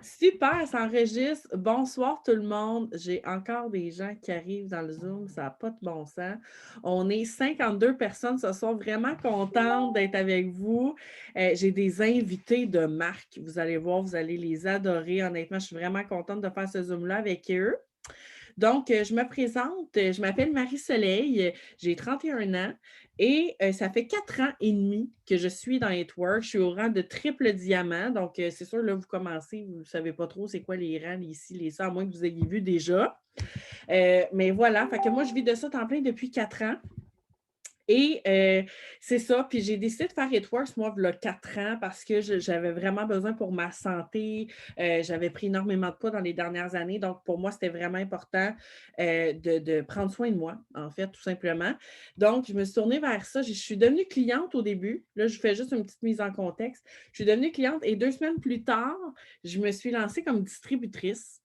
Super, ça enregistre. Bonsoir tout le monde. J'ai encore des gens qui arrivent dans le Zoom, ça n'a pas de bon sens. On est 52 personnes ce soir, vraiment contente d'être avec vous. J'ai des invités de marque. Vous allez voir, vous allez les adorer. Honnêtement, je suis vraiment contente de faire ce Zoom-là avec eux. Donc, je me présente, je m'appelle Marie-Soleil, j'ai 31 ans et ça fait 4 ans et demi que je suis dans It Works. Je suis au rang de triple diamant. Donc, c'est sûr, là, vous commencez, vous ne savez pas trop c'est quoi les rangs, les ci, les ça, à moins que vous ayez vu déjà. Mais voilà, fait que moi, je vis de ça temps plein depuis 4 ans. Et c'est ça, puis j'ai décidé de faire It Works, moi, il y a 4 ans, parce que j'avais vraiment besoin pour ma santé. J'avais pris énormément de poids dans les dernières années, donc pour moi, c'était vraiment important de prendre soin de moi, en fait, tout simplement. Donc, je me suis tournée vers ça. Je suis devenue cliente au début. Là, je fais juste une petite mise en contexte. Je suis devenue cliente et 2 semaines plus tard, je me suis lancée comme distributrice.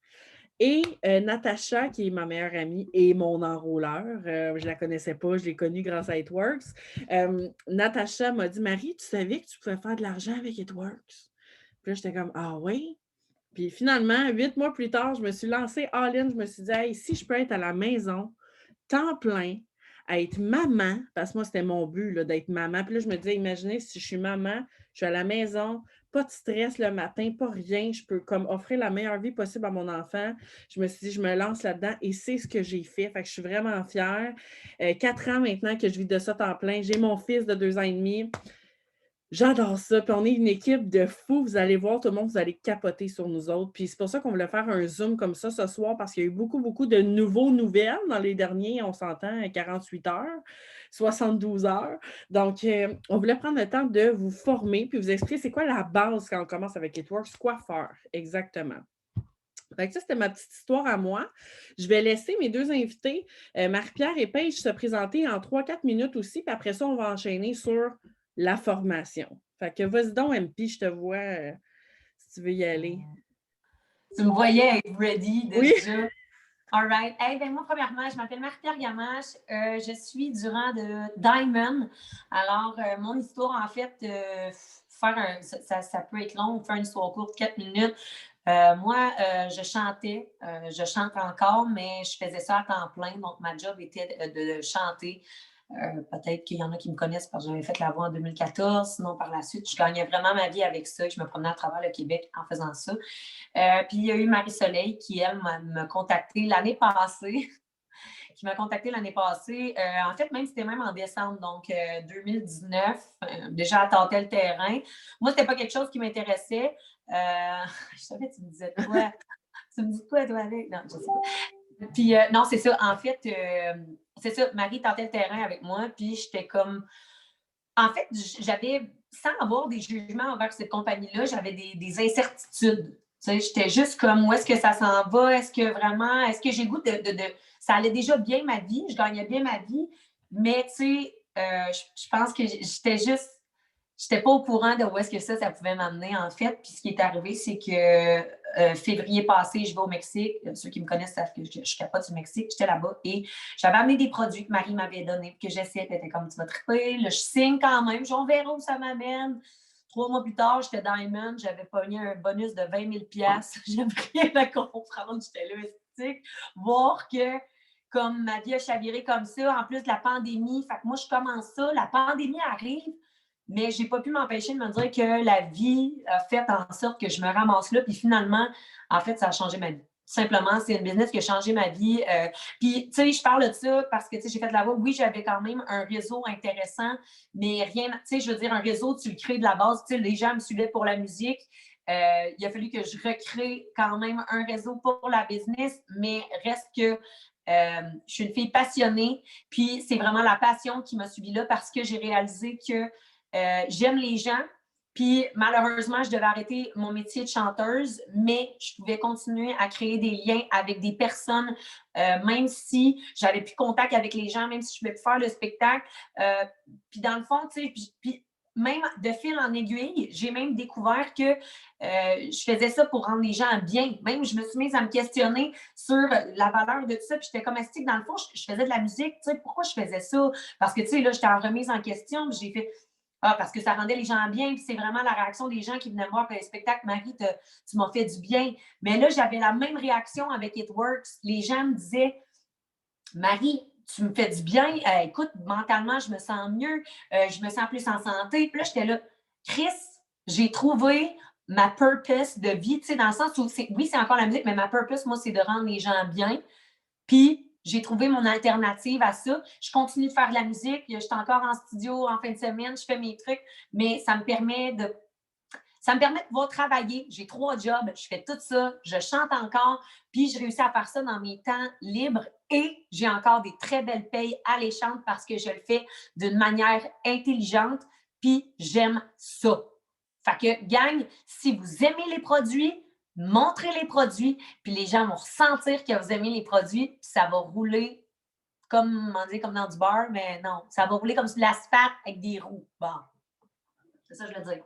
Et Natacha, qui est ma meilleure amie et mon enrôleur, je ne la connaissais pas, je l'ai connue grâce à It Works. Natacha m'a dit, Marie, tu savais que tu pouvais faire de l'argent avec It Works? Puis là, j'étais comme, ah oui? Puis finalement, 8 mois plus tard, je me suis lancée all-in. Je me suis dit, hey, si je peux être à la maison, temps plein, à être maman, parce que moi, c'était mon but là, d'être maman. Puis là, je me disais, imaginez si je suis maman, je suis à la maison, pas de stress le matin, pas rien, je peux comme offrir la meilleure vie possible à mon enfant. Je me suis dit, je me lance là-dedans et c'est ce que j'ai fait. Fait que je suis vraiment fière. 4 ans maintenant que je vis de ça temps plein. J'ai mon fils de 2 ans et demi. J'adore ça. Puis on est une équipe de fous. Vous allez voir, tout le monde, vous allez capoter sur nous autres. Puis c'est pour ça qu'on voulait faire un Zoom comme ça ce soir, parce qu'il y a eu beaucoup, beaucoup de nouvelles dans les derniers, on s'entend, 48 heures, 72 heures. Donc, on voulait prendre le temps de vous former, puis vous expliquer c'est quoi la base quand on commence avec It Works, quoi faire exactement. Fait que ça, c'était ma petite histoire à moi. Je vais laisser mes deux invités, Marie-Pierre et Paige, se présenter en 3-4 minutes aussi, puis après ça, on va enchaîner sur la formation. Fait que vas-y donc, MP, je te vois si tu veux y aller. Tu me voyais être ready Oui. déjà. All right. Hey, ben moi, premièrement, je m'appelle Marie-Pierre Gamache. Je suis du rang de Diamond. Alors, mon histoire, en fait, ça peut être long, faire une histoire courte, 4 minutes. Moi, je chantais, je chante encore, mais je faisais ça à temps plein. Donc, ma job était de chanter. Peut-être qu'il y en a qui me connaissent parce que j'avais fait la voix en 2014. Sinon, par la suite, je gagnais vraiment ma vie avec ça. Je me promenais à travers le Québec en faisant ça. Puis il y a eu Marie-Soleil qui, elle, m'a contactée l'année passée. En fait, même c'était même en décembre, donc 2019. Déjà, elle tâtait le terrain. Moi, c'était pas quelque chose qui m'intéressait. Je savais, tu me disais de quoi? Tu me dis de quoi, toi, avec? Non, je sais pas. Puis, non, c'est ça. En fait, c'est ça. Marie tentait le terrain avec moi, puis j'étais comme. En fait, j'avais, sans avoir des jugements envers cette compagnie-là, j'avais des incertitudes. Tu sais, j'étais juste comme, où est-ce que ça s'en va? Est-ce que j'ai goût de. Ça allait déjà bien ma vie, je gagnais bien ma vie, mais tu sais, je pense que j'étais pas au courant de où est-ce que ça pouvait m'amener, en fait. Puis ce qui est arrivé, c'est que février passé, je vais au Mexique. Ceux qui me connaissent savent que je capote du Mexique. J'étais là-bas et j'avais amené des produits que Marie m'avait donnés, que j'essayais. Elle était comme, tu vas triper. Là, je signe quand même. On verra où ça m'amène. 3 mois plus tard, j'étais Diamond. J'avais pogné un bonus de 20 000 $. J'avais rien à comprendre. J'étais là, esthétique. Voir que comme ma vie a chaviré comme ça, en plus de la pandémie. Fait que moi, je commence ça. La pandémie arrive. Mais je n'ai pas pu m'empêcher de me dire que la vie a fait en sorte que je me ramasse là. Puis finalement, en fait, ça a changé ma vie. Simplement, c'est une business qui a changé ma vie. Puis, tu sais, je parle de ça parce que, tu sais, j'ai fait de la voix. Oui, j'avais quand même un réseau intéressant, mais rien, tu sais, je veux dire, un réseau, tu le crées de la base. Tu sais, les gens me suivaient pour la musique. Il a fallu que je recrée quand même un réseau pour la business, mais reste que je suis une fille passionnée. Puis, c'est vraiment la passion qui m'a suivie là parce que j'ai réalisé que j'aime les gens. Puis malheureusement, je devais arrêter mon métier de chanteuse, mais je pouvais continuer à créer des liens avec des personnes, même si j'avais plus contact avec les gens, même si je ne pouvais plus faire le spectacle. Puis dans le fond, tu sais, puis même de fil en aiguille, j'ai même découvert que je faisais ça pour rendre les gens bien. Même, je me suis mise à me questionner sur la valeur de tout ça. Puis j'étais comme astique, dans le fond, je faisais de la musique. Tu sais, pourquoi je faisais ça? Parce que, tu sais, là, j'étais en remise en question. J'ai fait, Ah, parce que ça rendait les gens bien, puis c'est vraiment la réaction des gens qui venaient me voir après le spectacle. Marie, tu m'as fait du bien. Mais là, j'avais la même réaction avec It Works. Les gens me disaient, Marie, tu me fais du bien. Écoute, mentalement, je me sens mieux. Je me sens plus en santé. Puis là, j'étais là, Chris, j'ai trouvé ma purpose de vie, tu sais, dans le sens où, oui, c'est encore la musique, mais ma purpose, moi, c'est de rendre les gens bien. Puis, j'ai trouvé mon alternative à ça. Je continue de faire de la musique. Je suis encore en studio en fin de semaine. Je fais mes trucs, mais ça me permet de pouvoir travailler. J'ai 3 jobs. Je fais tout ça. Je chante encore. Puis, je réussis à faire ça dans mes temps libres. Et j'ai encore des très belles payes alléchantes parce que je le fais d'une manière intelligente. Puis, j'aime ça. Fait que, gang, si vous aimez les produits, montrez les produits, puis les gens vont ressentir que vous aimez les produits, puis ça va rouler comme, on dit, comme dans du beurre, mais non, ça va rouler comme sur l'asphalte avec des roues. Bon, c'est ça que je veux dire.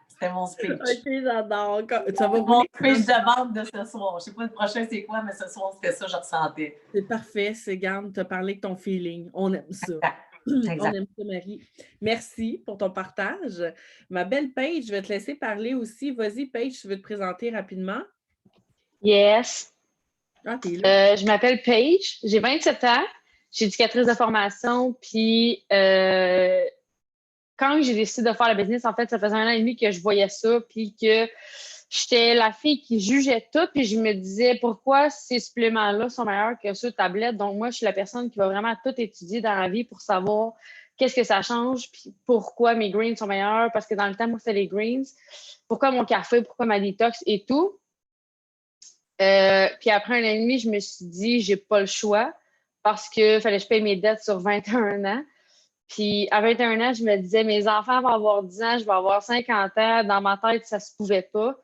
C'était mon speech. OK, j'adore. Ça va Mon rouler. speech de vente de ce soir. Je sais pas le prochain c'est quoi, mais ce soir, c'était ça, je ressentais. C'est parfait, c'est garde, tu as parlé avec ton feeling. On aime ça. Exact. On aime ça, Marie. Merci pour ton partage. Ma belle Paige, je vais te laisser parler aussi. Vas-y, Paige, tu veux te présenter rapidement? Yes. Ah, t'es là. Je m'appelle Paige, j'ai 27 ans, je suis éducatrice de formation, puis quand j'ai décidé de faire le business, en fait, ça faisait 1 an et demi que je voyais ça, puis que j'étais la fille qui jugeait tout, puis je me disais pourquoi ces suppléments-là sont meilleurs que ceux de tablette. Donc, moi, je suis la personne qui va vraiment tout étudier dans la vie pour savoir qu'est-ce que ça change, puis pourquoi mes greens sont meilleurs, parce que dans le temps, moi, c'était les greens, pourquoi mon café, pourquoi ma détox et tout. Puis après 1 an et demi, je me suis dit, j'ai pas le choix parce que fallait que je paye mes dettes sur 21 ans. Puis à 21 ans, je me disais, mes enfants vont avoir 10 ans, je vais avoir 50 ans. Dans ma tête, ça se pouvait pas.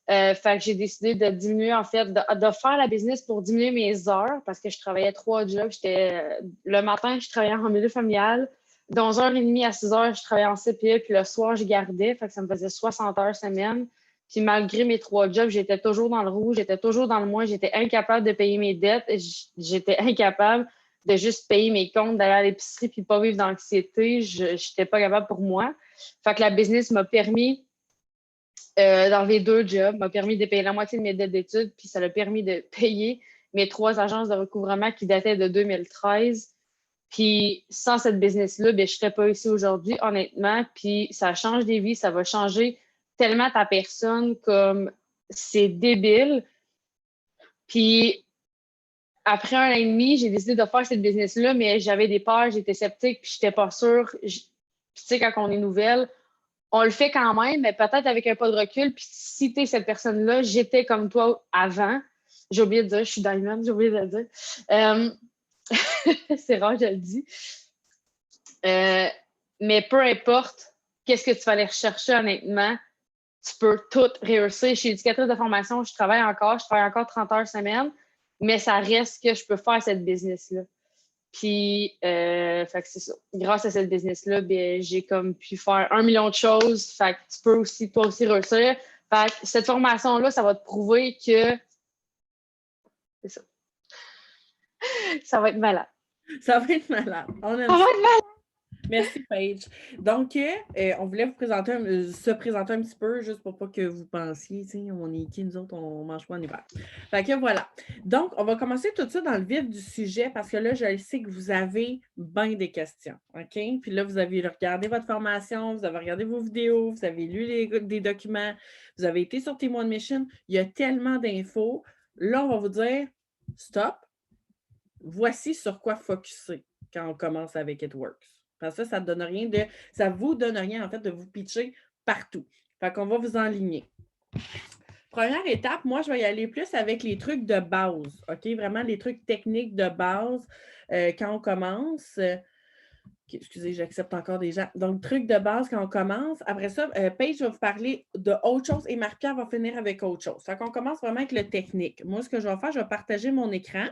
Fait que j'ai décidé de diminuer, en fait, de faire la business pour diminuer mes heures parce que je travaillais 3 jobs. Le matin, je travaillais en milieu familial. De 11h30 à 6h, je travaillais en CPE. Puis le soir, je gardais. Fait que ça me faisait 60 heures semaine. Puis malgré mes 3 jobs, j'étais toujours dans le rouge, j'étais toujours dans le moins. J'étais incapable de payer mes dettes. J'étais incapable de juste payer mes comptes, d'aller à l'épicerie puis pas vivre d'anxiété. Je n'étais pas capable pour moi. Fait que la business m'a permis d'enlever 2 jobs, m'a permis de payer la moitié de mes dettes d'études, puis ça m'a permis de payer mes 3 agences de recouvrement qui dataient de 2013. Puis sans cette business-là, ben, je ne serais pas ici aujourd'hui, honnêtement. Puis ça change des vies, ça va changer tellement ta personne comme c'est débile. Puis après 1 an et demi, j'ai décidé de faire cette business-là, mais j'avais des peurs, j'étais sceptique, puis je n'étais pas sûre. Puis tu sais, quand on est nouvelle, on le fait quand même, mais peut-être avec un pas de recul. Puis si tu es cette personne-là, j'étais comme toi avant. J'ai oublié de dire, je suis diamond, j'ai oublié de le dire. C'est rare, je le dis. Mais peu importe qu'est-ce que tu vas aller rechercher, honnêtement, tu peux tout réussir. Je suis éducatrice de formation, je travaille encore 30 heures semaine, mais ça reste que je peux faire cette business-là. Puis, fait que c'est ça. Grâce à cette business-là, ben, j'ai comme pu faire 1 million de choses. Fait que tu peux aussi, toi aussi, réussir. Fait que cette formation-là, ça va te prouver que c'est ça. Ça va être malade. Ça va être malade. On aime Ça va ça. être malade. Merci, Paige. Donc, on voulait vous présenter se présenter un petit peu, juste pour pas que vous pensiez, on est qui, nous autres, on mange pas en hiver. Fait que voilà. Donc, on va commencer tout de suite dans le vif du sujet, parce que là, je sais que vous avez bien des questions, OK? Puis là, vous avez regardé votre formation, vous avez regardé vos vidéos, vous avez lu des documents, vous avez été sur Témoin de Mission. Il y a tellement d'infos. Là, on va vous dire, stop. Voici sur quoi focusser quand on commence avec It Works. Parce que ça vous donne rien, en fait, de vous pitcher partout. Fait qu'on va vous enligner. Première étape, moi, je vais y aller plus avec les trucs de base, OK? Vraiment les trucs techniques de base quand on commence. Okay, excusez, j'accepte encore des gens. Donc, trucs de base quand on commence. Après ça, Paige va vous parler d'autre chose et Marie-Pierre va finir avec autre chose. Fait qu'on commence vraiment avec le technique. Moi, ce que je vais faire, je vais partager mon écran.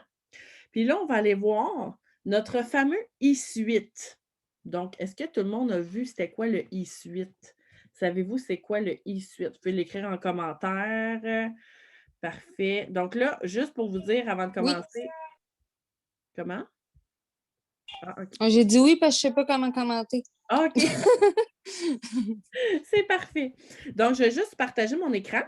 Puis là, on va aller voir notre fameux e-suite. Donc, est-ce que tout le monde a vu c'était quoi le e-suite? Savez-vous c'est quoi le e-suite? Vous pouvez l'écrire en commentaire. Parfait. Donc là, juste pour vous dire avant de commencer. Oui. Comment? Ah, okay. J'ai dit oui parce que je ne sais pas comment commenter. OK. C'est parfait. Donc, je vais juste partager mon écran.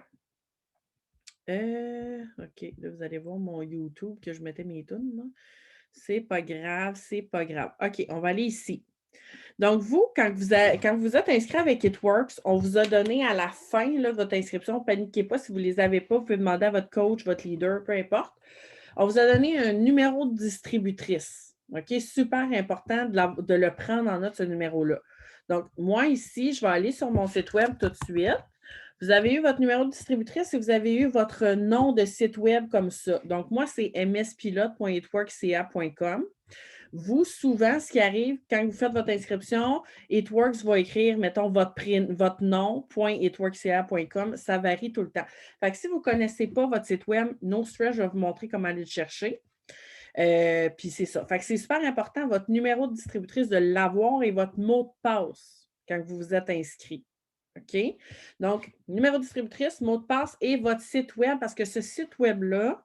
OK, là, vous allez voir mon YouTube que je mettais mes tunes, là. C'est pas grave, c'est pas grave. OK, on va aller ici. Donc, vous, quand vous êtes inscrit avec It Works, on vous a donné à la fin là, votre inscription. Ne paniquez pas si vous ne les avez pas. Vous pouvez demander à votre coach, votre leader, peu importe. On vous a donné un numéro de distributrice. OK? Super important de le prendre en note, ce numéro-là. Donc, moi, ici, je vais aller sur mon site web tout de suite. Vous avez eu votre numéro de distributrice et vous avez eu votre nom de site web comme ça. Donc, moi, c'est mspilote.itworksca.com. Vous, souvent, ce qui arrive, quand vous faites votre inscription, It Works va écrire, mettons, votre nom, .itworksca.com. Ça varie tout le temps. Fait que si vous ne connaissez pas votre site web, no stress, je vais vous montrer comment aller le chercher. Puis c'est ça. Fait que c'est super important, votre numéro de distributrice, de l'avoir et votre mot de passe quand vous vous êtes inscrit. OK? Donc, numéro de distributrice, mot de passe et votre site web, parce que ce site web-là,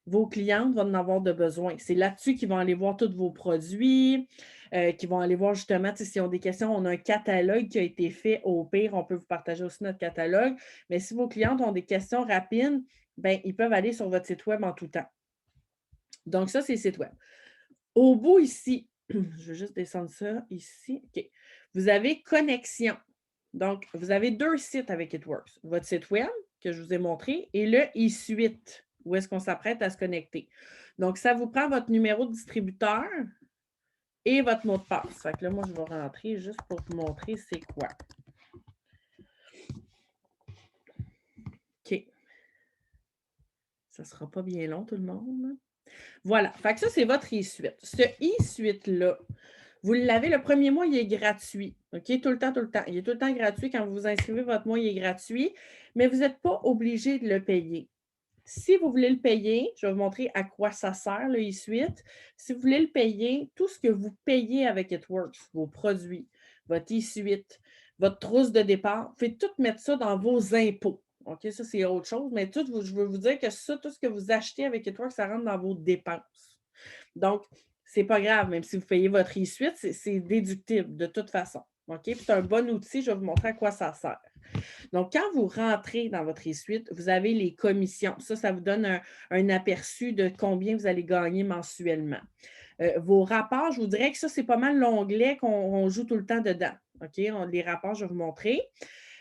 vos clientes vont en avoir de besoin. C'est là-dessus qu'ils vont aller voir tous vos produits, qu'ils vont aller voir justement, s'ils ont des questions, on a un catalogue qui a été fait. Au pire, on peut vous partager aussi notre catalogue. Mais si vos clientes ont des questions rapides, bien, ils peuvent aller sur votre site web en tout temps. Donc, ça, c'est le site web. Au bout ici, je vais juste descendre ça ici. OK. Vous avez connexion. Donc, vous avez 2 sites avec It Works. Votre site web, que je vous ai montré, et le e-suite, où est-ce qu'on s'apprête à se connecter. Donc, ça vous prend votre numéro de distributeur et votre mot de passe. Fait que là, moi, je vais rentrer juste pour vous montrer c'est quoi. OK. Ça ne sera pas bien long, tout le monde. Voilà. Fait que ça, c'est votre e-suite. Ce e-suite-là, vous l'avez, le premier mois, il est gratuit. OK? Tout le temps, tout le temps. Il est tout le temps gratuit. Quand vous vous inscrivez, votre mois, il est gratuit, mais vous n'êtes pas obligé de le payer. Si vous voulez le payer, je vais vous montrer à quoi ça sert, le e-suite. Si vous voulez le payer, tout ce que vous payez avec It Works, vos produits, votre e-suite, votre trousse de départ, vous pouvez tout mettre ça dans vos impôts. OK? Ça, c'est autre chose, mais tout, je veux vous dire que ça, tout ce que vous achetez avec It Works, ça rentre dans vos dépenses. Donc, c'est pas grave, même si vous payez votre e-suite, c'est déductible de toute façon. OK? Puis c'est un bon outil, je vais vous montrer à quoi ça sert. Donc, quand vous rentrez dans votre e-suite, vous avez les commissions. Ça vous donne un aperçu de combien vous allez gagner mensuellement. Vos rapports, je vous dirais que ça, c'est pas mal l'onglet qu'on joue tout le temps dedans. OK? Les rapports, je vais vous montrer.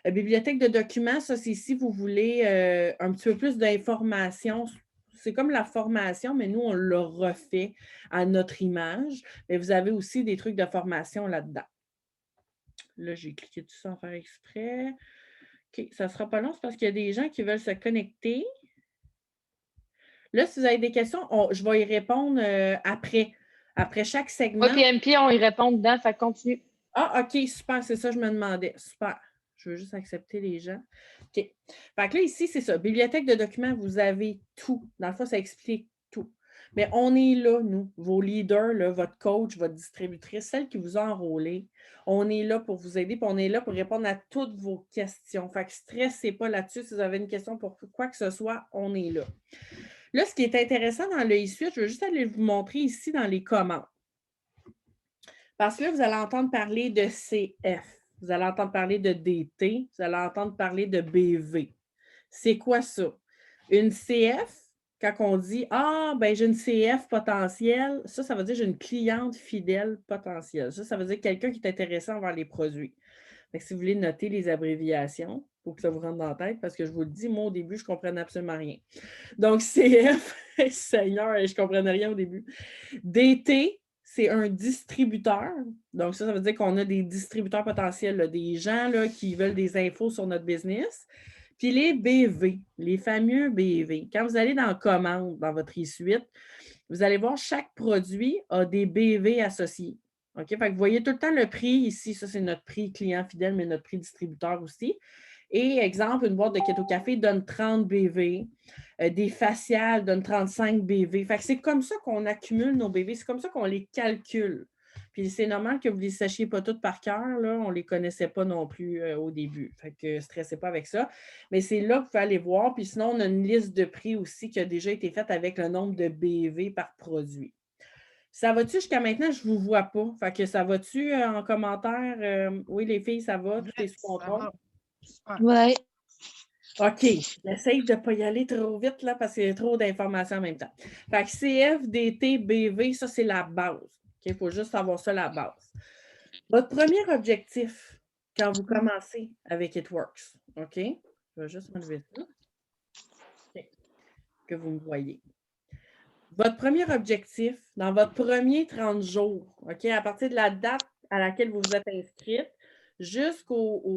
Bibliothèque de documents, ça, c'est si vous voulez un petit peu plus d'informations. C'est comme la formation, mais nous, on le refait à notre image. Mais vous avez aussi des trucs de formation là-dedans. Là, j'ai cliqué dessus sans faire exprès. OK, ça ne sera pas long, c'est parce qu'il y a des gens qui veulent se connecter. Là, si vous avez des questions, je vais y répondre après chaque segment. Moi et MP, on y répond dedans, fait continue. Ah, OK, super, c'est ça que je me demandais. Super. Je veux juste accepter les gens. OK. Fait que là, ici, c'est ça. Bibliothèque de documents, vous avez tout. Dans le fond, ça explique tout. Mais on est là, nous, vos leaders, là, votre coach, votre distributrice, celle qui vous a enrôlé. On est là pour vous aider, puis on est là pour répondre à toutes vos questions. Fait que stressez pas là-dessus. Si vous avez une question pour quoi que ce soit, on est là. Là, ce qui est intéressant dans le e-suite, je vais juste aller vous montrer ici dans les commandes. Parce que là, vous allez entendre parler de CF, vous allez entendre parler de DT, vous allez entendre parler de BV. C'est quoi ça? Une CF, quand on dit « Ah, ben j'ai une CF potentielle », ça veut dire « j'ai une cliente fidèle potentielle ». Ça veut dire quelqu'un qui est intéressé envers les produits. Donc, si vous voulez noter les abréviations, il faut que ça vous rentre dans la tête parce que je vous le dis, moi, au début, je ne comprenais absolument rien. Donc, CF, Seigneur, je ne comprenais rien au début. DT, c'est un distributeur. Donc, ça veut dire qu'on a des distributeurs potentiels, là, des gens là, qui veulent des infos sur notre business. Puis les BV, les fameux BV. Quand vous allez dans commande, dans votre e-suite, vous allez voir chaque produit a des BV associés. OK? Fait que vous voyez tout le temps le prix ici. Ça, c'est notre prix client fidèle, mais notre prix distributeur aussi. Et exemple, une boîte de Keto Café donne 30 BV. Des faciales donnent 35 BV. Fait que c'est comme ça qu'on accumule nos BV. C'est comme ça qu'on les calcule. Puis c'est normal que vous ne les sachiez pas toutes par cœur. Là. On ne les connaissait pas non plus au début. Fait que ne stressez pas avec ça. Mais c'est là que vous pouvez aller voir. Puis sinon, on a une liste de prix aussi qui a déjà été faite avec le nombre de BV par produit. Ça va-tu jusqu'à maintenant? Je ne vous vois pas. Fait que ça va-tu en commentaire? Oui, les filles, ça va? Tout est sous contrôle? Ouais. OK. J'essaye de ne pas y aller trop vite là, parce qu'il y a trop d'informations en même temps. Fait que CF, DT, BV, ça, c'est la base. Il faut juste savoir ça, la base. Votre premier objectif quand vous commencez avec It Works, OK? Je vais juste enlever ça. OK. Que vous me voyez. Votre premier objectif dans votre premier 30 jours, OK, à partir de la date à laquelle vous vous êtes inscrite,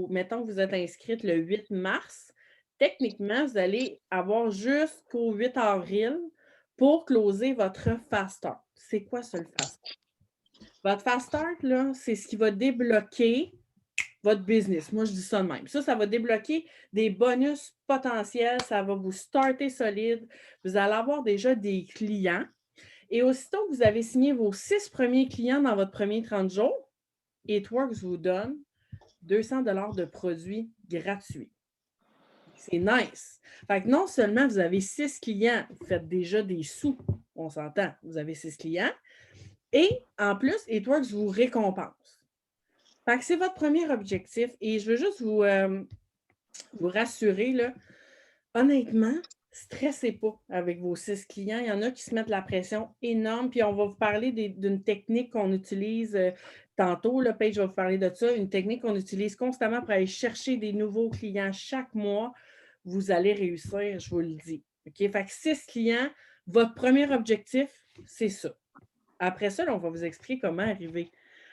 mettons que vous êtes inscrite le 8 mars, techniquement, vous allez avoir jusqu'au 8 avril pour closer votre Fast Start. C'est quoi ça, le Fast Start? Votre Fast Start, là, c'est ce qui va débloquer votre business. Moi, je dis ça de même. Ça va débloquer des bonus potentiels. Ça va vous starter solide. Vous allez avoir déjà des clients. Et aussitôt que vous avez signé vos 6 premiers clients dans votre premier 30 jours, It Works vous donne 200 $ de produits gratuits. C'est nice. Fait que non seulement vous avez 6 clients, vous faites déjà des sous, on s'entend, vous avez 6 clients, et en plus, It Works vous récompense. Fait que c'est votre premier objectif. Et je veux juste vous rassurer, là, honnêtement, stressez pas avec vos 6 clients. Il y en a qui se mettent la pression énorme. Puis on va vous parler d'une technique qu'on utilise tantôt. Là, Paige va vous parler de ça. Une technique qu'on utilise constamment pour aller chercher des nouveaux clients chaque mois. Vous allez réussir, je vous le dis. OK? Fait que 6 clients, votre premier objectif, c'est ça. Après ça, là, on va vous expliquer comment arriver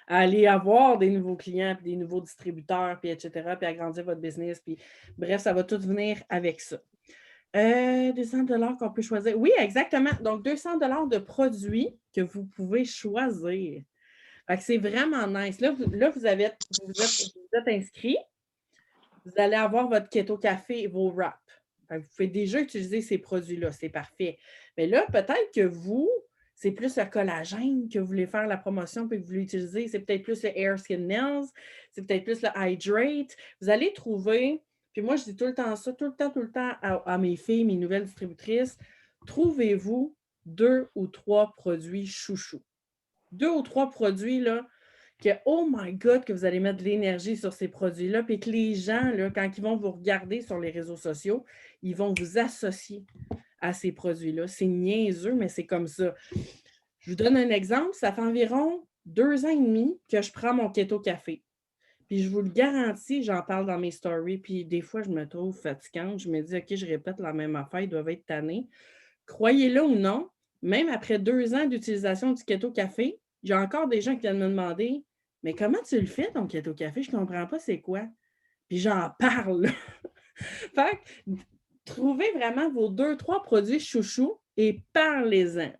à aller avoir des nouveaux clients, puis des nouveaux distributeurs, puis etc., puis agrandir votre business. Puis, bref, ça va tout venir avec ça. 200 $ qu'on peut choisir. Oui, exactement. Donc, 200 $ de produits que vous pouvez choisir. Fait que c'est vraiment nice. Là, vous êtes inscrit. Vous allez avoir votre Keto Café et vos wraps. Vous pouvez déjà utiliser ces produits-là. C'est parfait. Mais là, peut-être que vous, c'est plus le collagène que vous voulez faire la promotion puis que vous voulez utiliser. C'est peut-être plus le Hair Skin Nails. C'est peut-être plus le Hydrate. Vous allez trouver, puis moi, je dis tout le temps ça, tout le temps à mes filles, mes nouvelles distributrices, trouvez-vous 2 ou 3 produits chouchous. 2 ou 3 produits, là, que, oh my God, que vous allez mettre de l'énergie sur ces produits-là, puis que les gens, là, quand ils vont vous regarder sur les réseaux sociaux, ils vont vous associer à ces produits-là. C'est niaiseux, mais c'est comme ça. Je vous donne un exemple. Ça fait environ 2 ans et demi que je prends mon Keto Café. Puis je vous le garantis, j'en parle dans mes stories, puis des fois, je me trouve fatigante. Je me dis, OK, je répète la même affaire, ils doivent être tannés. Croyez-le ou non, même après 2 ans d'utilisation du Keto Café, j'ai encore des gens qui viennent me demander, mais comment tu le fais, ton Keto Café? Je ne comprends pas c'est quoi. Puis j'en parle. Fait que, trouvez vraiment vos 2-3 produits chouchous et parlez-en.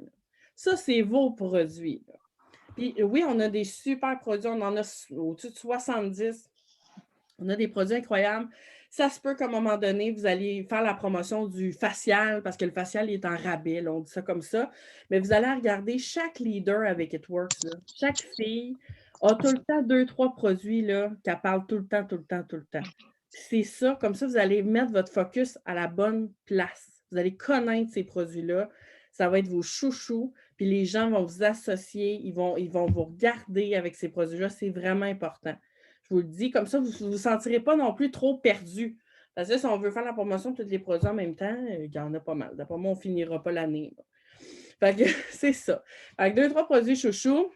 Ça, c'est vos produits. Là. Puis oui, on a des super produits. On en a au-dessus de 70. On a des produits incroyables. Ça se peut qu'à un moment donné, vous allez faire la promotion du facial, parce que le facial il est en rabais, là, on dit ça comme ça. Mais vous allez regarder chaque leader avec It Works. Là. Chaque fille a tout le temps 2-3 produits qu'elle parle tout le temps, tout le temps, tout le temps. C'est ça, comme ça, vous allez mettre votre focus à la bonne place. Vous allez connaître ces produits-là. Ça va être vos chouchous, puis les gens vont vous associer, ils vont vous regarder avec ces produits-là. C'est vraiment important. Je vous le dis, comme ça, vous ne vous sentirez pas non plus trop perdu. Parce que si on veut faire la promotion de tous les produits en même temps, il y en a pas mal. D'après moi, on ne finira pas l'année. Fait que c'est ça. Avec 2-3 produits chouchous.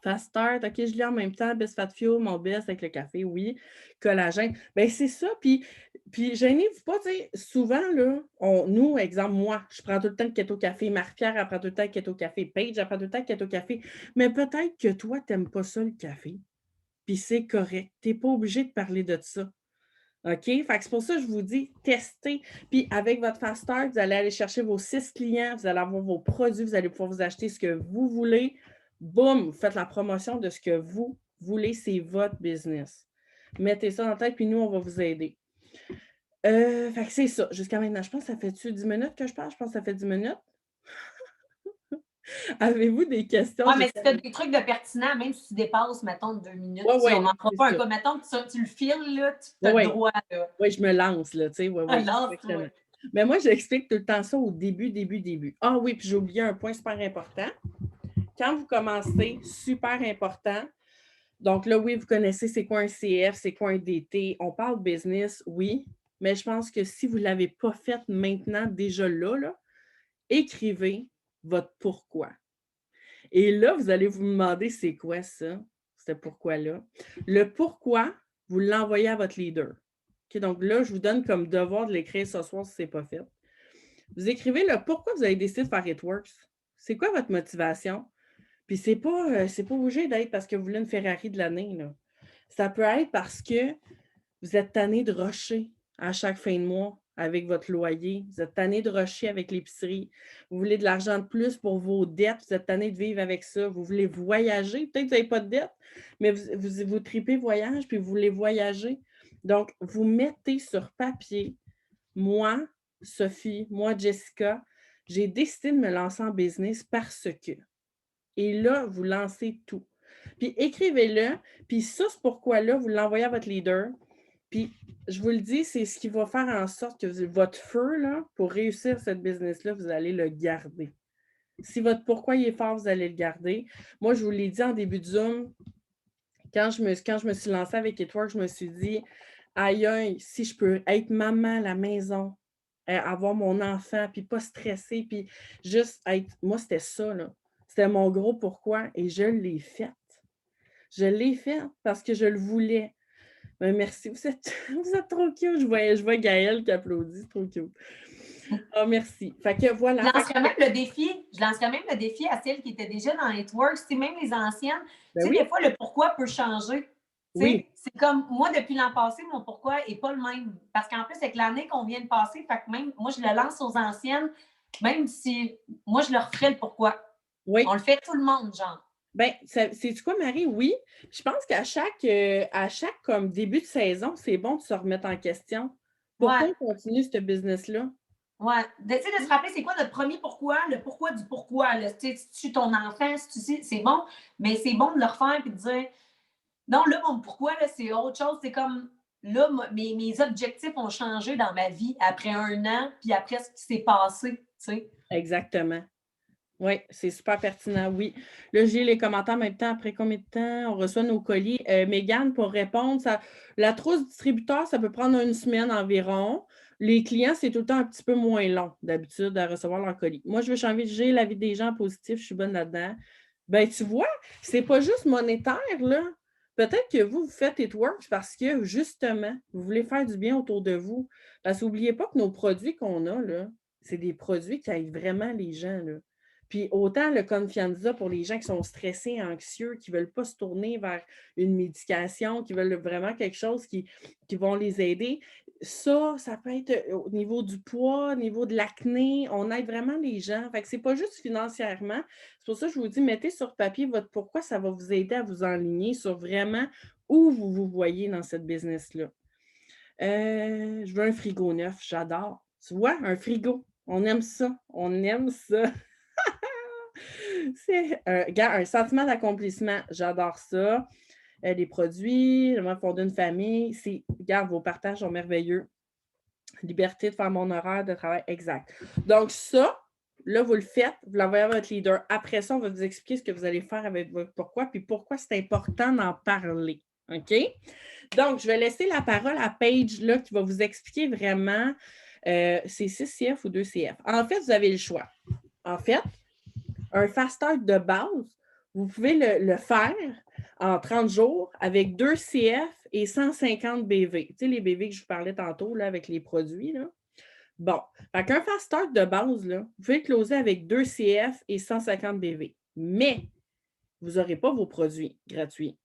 Fast Start, OK, je lis en même temps. Best Fat Fuel, mon best avec le café, oui. Collagène. Bien, c'est ça. Puis gênez-vous pas, tu sais, souvent, là, nous, exemple, moi, je prends tout le temps le Keto Café. Marie-Pierre, elle prend tout le temps le Keto Café. Paige, elle prend tout le temps le Keto Café. Mais peut-être que toi, tu n'aimes pas ça, le café. Puis c'est correct. Tu n'es pas obligé de parler de ça. OK? Fait que c'est pour ça que je vous dis, testez. Puis avec votre Fast Start, vous allez aller chercher vos 6 clients, vous allez avoir vos produits, vous allez pouvoir vous acheter ce que vous voulez. Boum! Vous faites la promotion de ce que vous voulez, c'est votre business. Mettez ça en tête, puis nous, on va vous aider. Fait que c'est ça. Jusqu'à maintenant, je pense que ça fait-tu 10 minutes que je parle? Je pense que ça fait 10 minutes. Avez-vous des questions? Oui, mais si tu as des trucs de pertinent, même si tu dépasses, mettons, 2 minutes, on n'en fera pas un cas. Mettons que tu le files, là, tu as le droit. Oui, je me lance, là, tu sais. Oui, exactement. Mais moi, j'explique tout le temps ça au début. Ah oui, puis j'ai oublié un point super important. quand vous commencez, super important. Donc là, oui, vous connaissez c'est quoi un CF, c'est quoi un DT. On parle business, oui, mais je pense que si vous ne l'avez pas fait maintenant, déjà là, écrivez votre pourquoi. Et là, vous allez vous demander c'est quoi ça, ce pourquoi-là. Le pourquoi, vous l'envoyez à votre leader. Okay, donc là, je vous donne comme devoir de l'écrire ce soir si ce n'est pas fait. Vous écrivez le pourquoi vous avez décidé de faire It Works. C'est quoi votre motivation? Puis c'est pas obligé d'être parce que vous voulez une Ferrari de l'année, là. Ça peut être parce que vous êtes tanné de rusher à chaque fin de mois avec votre loyer. Vous êtes tanné de rusher avec l'épicerie. Vous voulez de l'argent de plus pour vos dettes. Vous êtes tanné de vivre avec ça. Vous voulez voyager. Peut-être que vous n'avez pas de dette, mais vous tripez voyage puis vous voulez voyager. Donc, vous mettez sur papier, moi, Sophie, moi, Jessica, j'ai décidé de me lancer en business parce que. Et là, vous lancez tout. Puis écrivez-le. Puis ça, c'est pourquoi là, vous l'envoyez à votre leader. Puis je vous le dis, c'est ce qui va faire en sorte que votre feu, là, pour réussir cette business-là, vous allez le garder. Si votre pourquoi il est fort, vous allez le garder. Moi, je vous l'ai dit en début de Zoom, quand je me suis lancée avec It Works, je me suis dit, aïe, aïe, si je peux être maman à la maison, avoir mon enfant, puis pas stresser, puis juste être... Moi, c'était ça, là. C'était mon gros pourquoi et je l'ai fait. Je l'ai fait parce que je le voulais. Mais merci, vous êtes trop cute. Je vois Gaëlle qui applaudit, trop cute. Ah, merci. Fait que voilà. Je lancerais même le défi à celles qui étaient déjà dans It Works, même les anciennes. Ben oui. Des fois, le pourquoi peut changer. Oui. C'est comme moi, depuis l'an passé, mon pourquoi n'est pas le même. Parce qu'en plus, avec l'année qu'on vient de passer, fait que même moi, je le lance aux anciennes, même si moi, je leur ferais le pourquoi. Oui. On le fait tout le monde, genre. Bien, c'est-tu quoi, Marie? Oui. Je pense qu'à chaque comme début de saison, c'est bon de se remettre en question. Pourquoi on continue ce business-là? Oui. De se rappeler, c'est quoi notre premier pourquoi, le pourquoi du pourquoi. Si tu ton enfant, si tu sais, c'est bon, mais c'est bon de le refaire et de dire non, là, mon pourquoi, là, c'est autre chose. C'est comme là, mes objectifs ont changé dans ma vie après 1 an, puis après ce qui s'est passé. T'sais. Exactement. Oui, c'est super pertinent, oui. Là, j'ai les commentaires en même temps. Après combien de temps on reçoit nos colis? Mégane, pour répondre, la trousse distributeur, ça peut prendre 1 semaine environ. Les clients, c'est tout le temps un petit peu moins long d'habitude à recevoir leur colis. Moi, je veux changer la vie des gens positifs, je suis bonne là-dedans. Ben, tu vois, c'est pas juste monétaire, là. Peut-être que vous faites It Works parce que, justement, vous voulez faire du bien autour de vous. Parce que n'oubliez pas que nos produits qu'on a, là, c'est des produits qui aident vraiment les gens, là. Puis autant le Confianza pour les gens qui sont stressés, anxieux, qui ne veulent pas se tourner vers une médication, qui veulent vraiment quelque chose qui vont les aider. Ça peut être au niveau du poids, au niveau de l'acné. On aide vraiment les gens. Fait que c'est pas juste financièrement. C'est pour ça que je vous dis, mettez sur papier votre pourquoi, ça va vous aider à vous enligner sur vraiment où vous vous voyez dans cette business-là. Je veux un frigo neuf, j'adore. Tu vois, un frigo. On aime ça. On aime ça. C'est un sentiment d'accomplissement. J'adore ça. Les produits, j'aimerais fonder une famille. Regarde, vos partages sont merveilleux. Liberté de faire mon horaire de travail exact. Donc, ça, là, vous le faites, vous l'envoyez à votre leader. Après ça, on va vous expliquer ce que vous allez faire avec votre pourquoi, puis pourquoi c'est important d'en parler. OK? Donc, je vais laisser la parole à Paige, là, qui va vous expliquer vraiment c'est 6 CF ou 2 CF. En fait, vous avez le choix. En fait, un fast start de base, vous pouvez le faire en 30 jours avec 2 CF et 150 BV. Tu sais, les BV que je vous parlais tantôt là, avec les produits. Là. Bon, fait qu'un fast start de base, là, vous pouvez closer avec 2 CF et 150 BV. Mais vous n'aurez pas vos produits gratuits.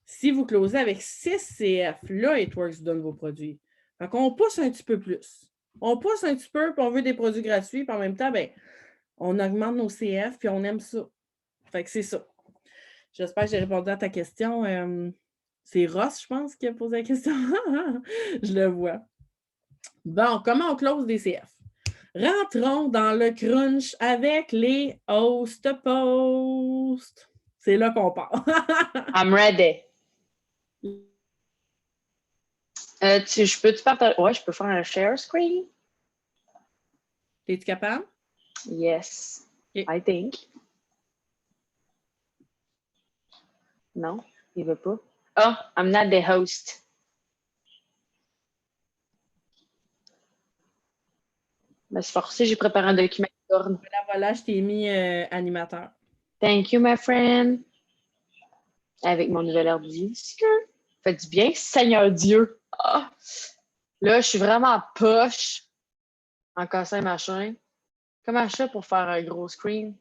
Si vous closez avec 6 CF, là, It Works vous donne vos produits. Fait qu'on pousse un petit peu plus. On pousse un petit peu, puis on veut des produits gratuits, puis en même temps, bien, on augmente nos CF, puis on aime ça. Fait que c'est ça. J'espère que j'ai répondu à ta question. C'est Ross, je pense, qui a posé la question. Je le vois. Bon, comment on close des CF? Rentrons dans le crunch avec les host posts. C'est là qu'on part. I'm ready. Je peux-tu partager? Ouais, je peux faire un share screen. Es-tu capable? Yes, Okay. I think. Non, il veut pas. Ah, I'm not the host. Je me suis forcée, j'ai préparé un document qui tourne. Voilà, je t'ai mis animateur. Thank you, my friend. Avec mon nouvel ordi. Fait du bien, Seigneur Dieu. Ah. Là, je suis vraiment poche en cassant un machin. Comment je fais pour faire un gros screen?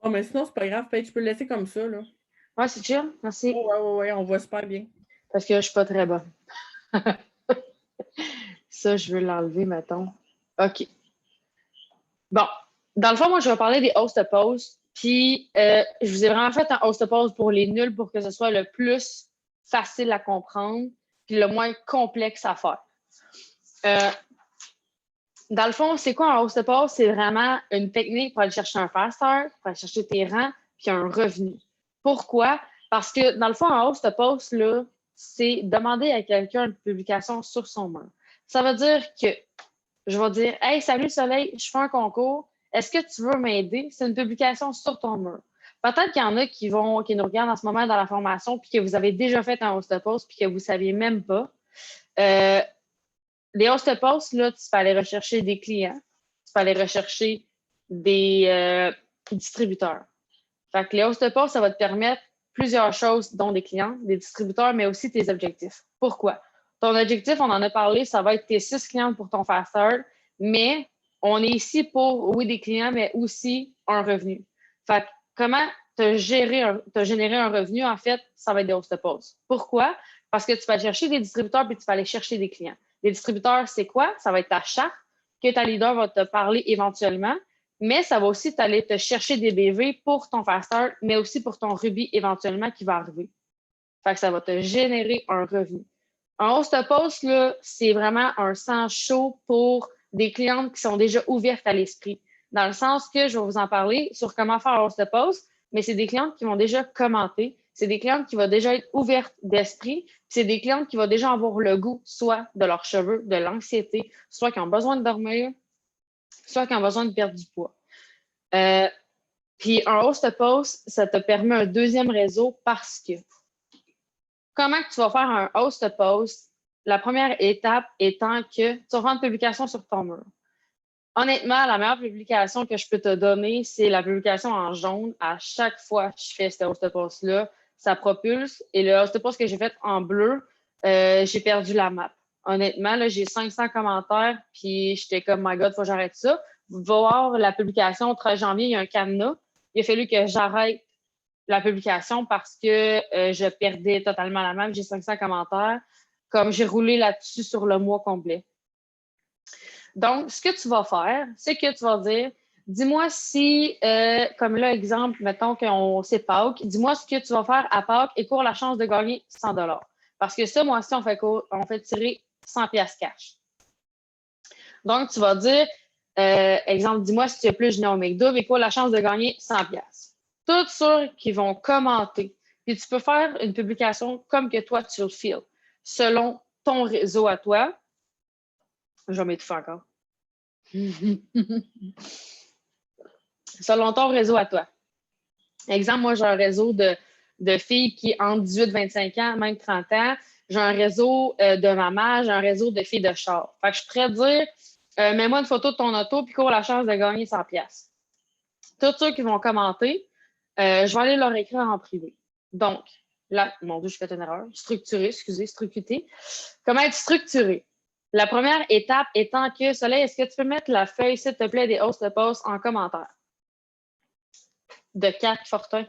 Oh, mais sinon, c'est pas grave, Paige, tu peux le laisser comme ça, là. Ouais, c'est chill, merci. Oh, ouais, on voit super bien. Parce que je suis pas très bonne. Ça, je veux l'enlever, mettons. OK. Bon, dans le fond, moi, je vais parler des host posts. Puis, je vous ai vraiment fait un host post pour les nuls pour que ce soit le plus facile à comprendre puis le moins complexe à faire. Dans le fond, c'est quoi un host post? C'est vraiment une technique pour aller chercher un fast start, pour aller chercher tes rangs puis un revenu. Pourquoi? Parce que, dans le fond, un host post, là, c'est demander à quelqu'un une publication sur son mur. Ça veut dire que je vais dire « Hey, salut Soleil, je fais un concours. Est-ce que tu veux m'aider? » C'est une publication sur ton mur. Peut-être qu'il y en a qui nous regardent en ce moment dans la formation puis que vous avez déjà fait un host post puis que vous ne saviez même pas. Les host posts, là, tu peux aller rechercher des clients. Tu peux aller rechercher des distributeurs. Fait que les host posts, ça va te permettre plusieurs choses, dont des clients, des distributeurs, mais aussi tes objectifs. Pourquoi? Ton objectif, on en a parlé, ça va être tes 6 clients pour ton fast start, mais on est ici pour, oui, des clients, mais aussi un revenu. Fait que comment te générer un revenu, en fait, ça va être des host posts. Pourquoi? Parce que tu vas chercher des distributeurs puis tu vas aller chercher des clients. Les distributeurs, c'est quoi? Ça va être ta charte que ta leader va te parler éventuellement, mais ça va aussi t'aller te chercher des BV pour ton fast start, mais aussi pour ton Ruby éventuellement qui va arriver. Fait que ça va te générer un revenu. Un host post, là, c'est vraiment un sang chaud pour des clientes qui sont déjà ouvertes à l'esprit. Dans le sens que je vais vous en parler sur comment faire un host post, mais c'est des clientes qui vont déjà commenter. C'est des clientes qui vont déjà être ouvertes d'esprit. C'est des clientes qui vont déjà avoir le goût, soit de leurs cheveux, de l'anxiété, soit qui ont besoin de dormir, soit qui ont besoin de perdre du poids. Puis un host post, ça te permet un deuxième réseau parce que comment tu vas faire un host post? La première étape étant que tu vas faire une publication sur ton mur. Honnêtement, la meilleure publication que je peux te donner, c'est la publication en jaune. À chaque fois que je fais ce host post-là, ça propulse. Et le host post que j'ai fait en bleu, j'ai perdu la map. Honnêtement, là, j'ai 500 commentaires, puis j'étais comme, my God, faut que j'arrête ça. Voir la publication au 13 janvier, il y a un cadenas. Il a fallu que j'arrête la publication parce que je perdais totalement la map. J'ai 500 commentaires. Comme j'ai roulé là-dessus sur le mois complet. Donc, ce que tu vas faire, c'est que tu vas dire, dis-moi si, comme là, exemple, mettons qu'on sait Pâques, dis-moi ce que tu vas faire à Pâques et cours la chance de gagner 100 $. Parce que ça, moi aussi, on fait tirer 100 piastres cash. Donc, tu vas dire, exemple, dis-moi si tu es plus génial au McDo et cours la chance de gagner 100 piastres. Tous ceux qui vont commenter. Puis tu peux faire une publication comme que toi, tu le files, selon ton réseau à toi. Je vais m'étouffer encore. Selon ton réseau à toi. Exemple, moi, j'ai un réseau de filles qui ont entre 18 et 25 ans, même 30 ans. J'ai un réseau de maman, j'ai un réseau de filles de char. Fait que je pourrais dire, mets-moi une photo de ton auto puis cours la chance de gagner 100 piastres. Tous ceux qui vont commenter, je vais aller leur écrire en privé. Donc, là, mon Dieu, je fais une erreur. Structuré. Comment être structuré? La première étape étant que, Soleil, est-ce que tu peux mettre la feuille, s'il te plaît, des host posts en commentaire? De Kat Fortin.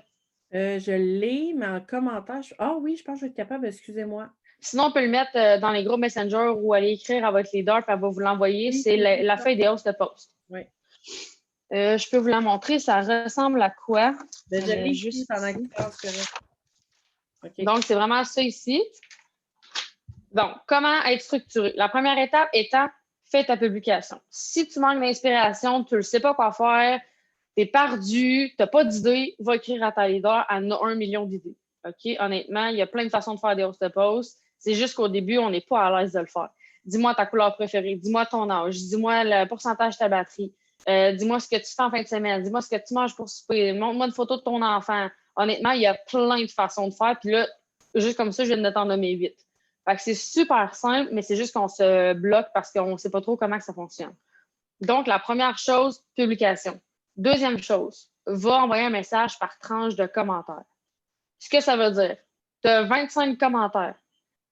Je l'ai, mais en commentaire. Ah oui, je pense que je vais être capable, excusez-moi. Sinon, on peut le mettre dans les groupes Messenger ou aller écrire à votre leader, puis elle va vous l'envoyer. C'est la feuille des host posts. Oui. Je peux vous la montrer. Ça ressemble à quoi? Je l'ai juste pendant que tu penses correct. Okay. Donc, c'est vraiment ça ici. Donc, comment être structuré? La première étape étant, fais ta publication. Si tu manques d'inspiration, tu ne sais pas quoi faire, tu es perdu, tu n'as pas d'idée, va écrire à ta leader, elle a 1 million d'idées. OK? Honnêtement, il y a plein de façons de faire des host posts. C'est juste qu'au début, on n'est pas à l'aise de le faire. Dis-moi ta couleur préférée, dis-moi ton âge, dis-moi le pourcentage de ta batterie, dis-moi ce que tu fais en fin de semaine, dis-moi ce que tu manges pour souper, montre-moi une photo de ton enfant. Honnêtement, il y a plein de façons de faire. Puis là, juste comme ça, je viens de t'en nommer 8. Fait que c'est super simple, mais c'est juste qu'on se bloque parce qu'on ne sait pas trop comment que ça fonctionne. Donc, la première chose, publication. Deuxième chose, va envoyer un message par tranche de commentaires. Ce que ça veut dire, tu as 25 commentaires.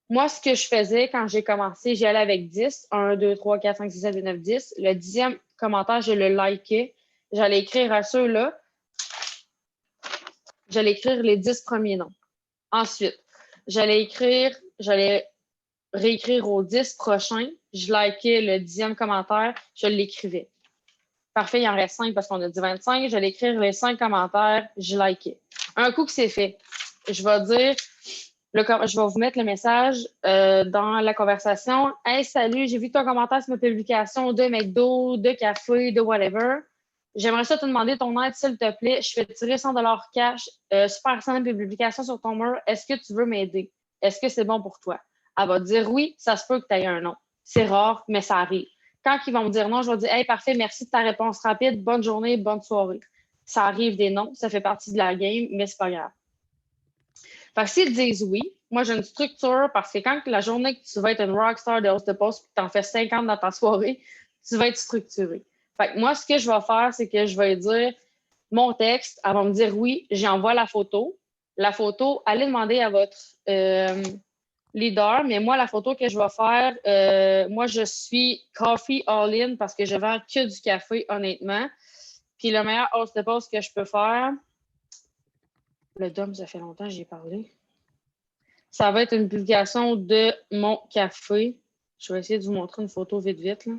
Moi, ce que je faisais quand j'ai commencé, j'y allais avec 10. 1, 2, 3, 4, 5, 6, 7, 8, 9, 10. Le 10e commentaire, je le likais. J'allais écrire à ceux-là. J'allais écrire les 10 premiers noms. Ensuite, j'allais réécrire aux 10 prochains. Je likais le 10e commentaire. Je l'écrivais. Parfait, il en reste 5 parce qu'on a dit 25. J'allais écrire les 5 commentaires. Je likais. Un coup que c'est fait, je vais dire... je vais vous mettre le message dans la conversation. « Hey, salut, j'ai vu ton commentaire sur ma publication de McDo, de café, de whatever. J'aimerais ça te demander ton aide, s'il te plaît. Je fais tirer 100 $ cash. Super simple publication sur ton mur. Est-ce que tu veux m'aider? Est-ce que c'est bon pour toi? » Elle va dire oui, ça se peut que tu aies un non. C'est rare, mais ça arrive. Quand ils vont me dire non, je vais dire « Hey, parfait, merci de ta réponse rapide. Bonne journée, bonne soirée. » Ça arrive des noms, ça fait partie de la game, mais c'est pas grave. Fait que s'ils disent oui, moi j'ai une structure parce que quand la journée que tu vas être une rockstar de host de post et que tu en fais 50 dans ta soirée, tu vas être structuré. Fait que moi, ce que je vais faire, c'est que je vais dire mon texte, elle va me dire oui, j'envoie la photo. La photo, allez demander à votre leader, mais moi, la photo que je vais faire, moi, je suis coffee all-in parce que je vends que du café, honnêtement. Puis le meilleur host de post que je peux faire, le DOM, ça fait longtemps que j'y ai parlé. Ça va être une publication de mon café. Je vais essayer de vous montrer une photo vite, vite. Là.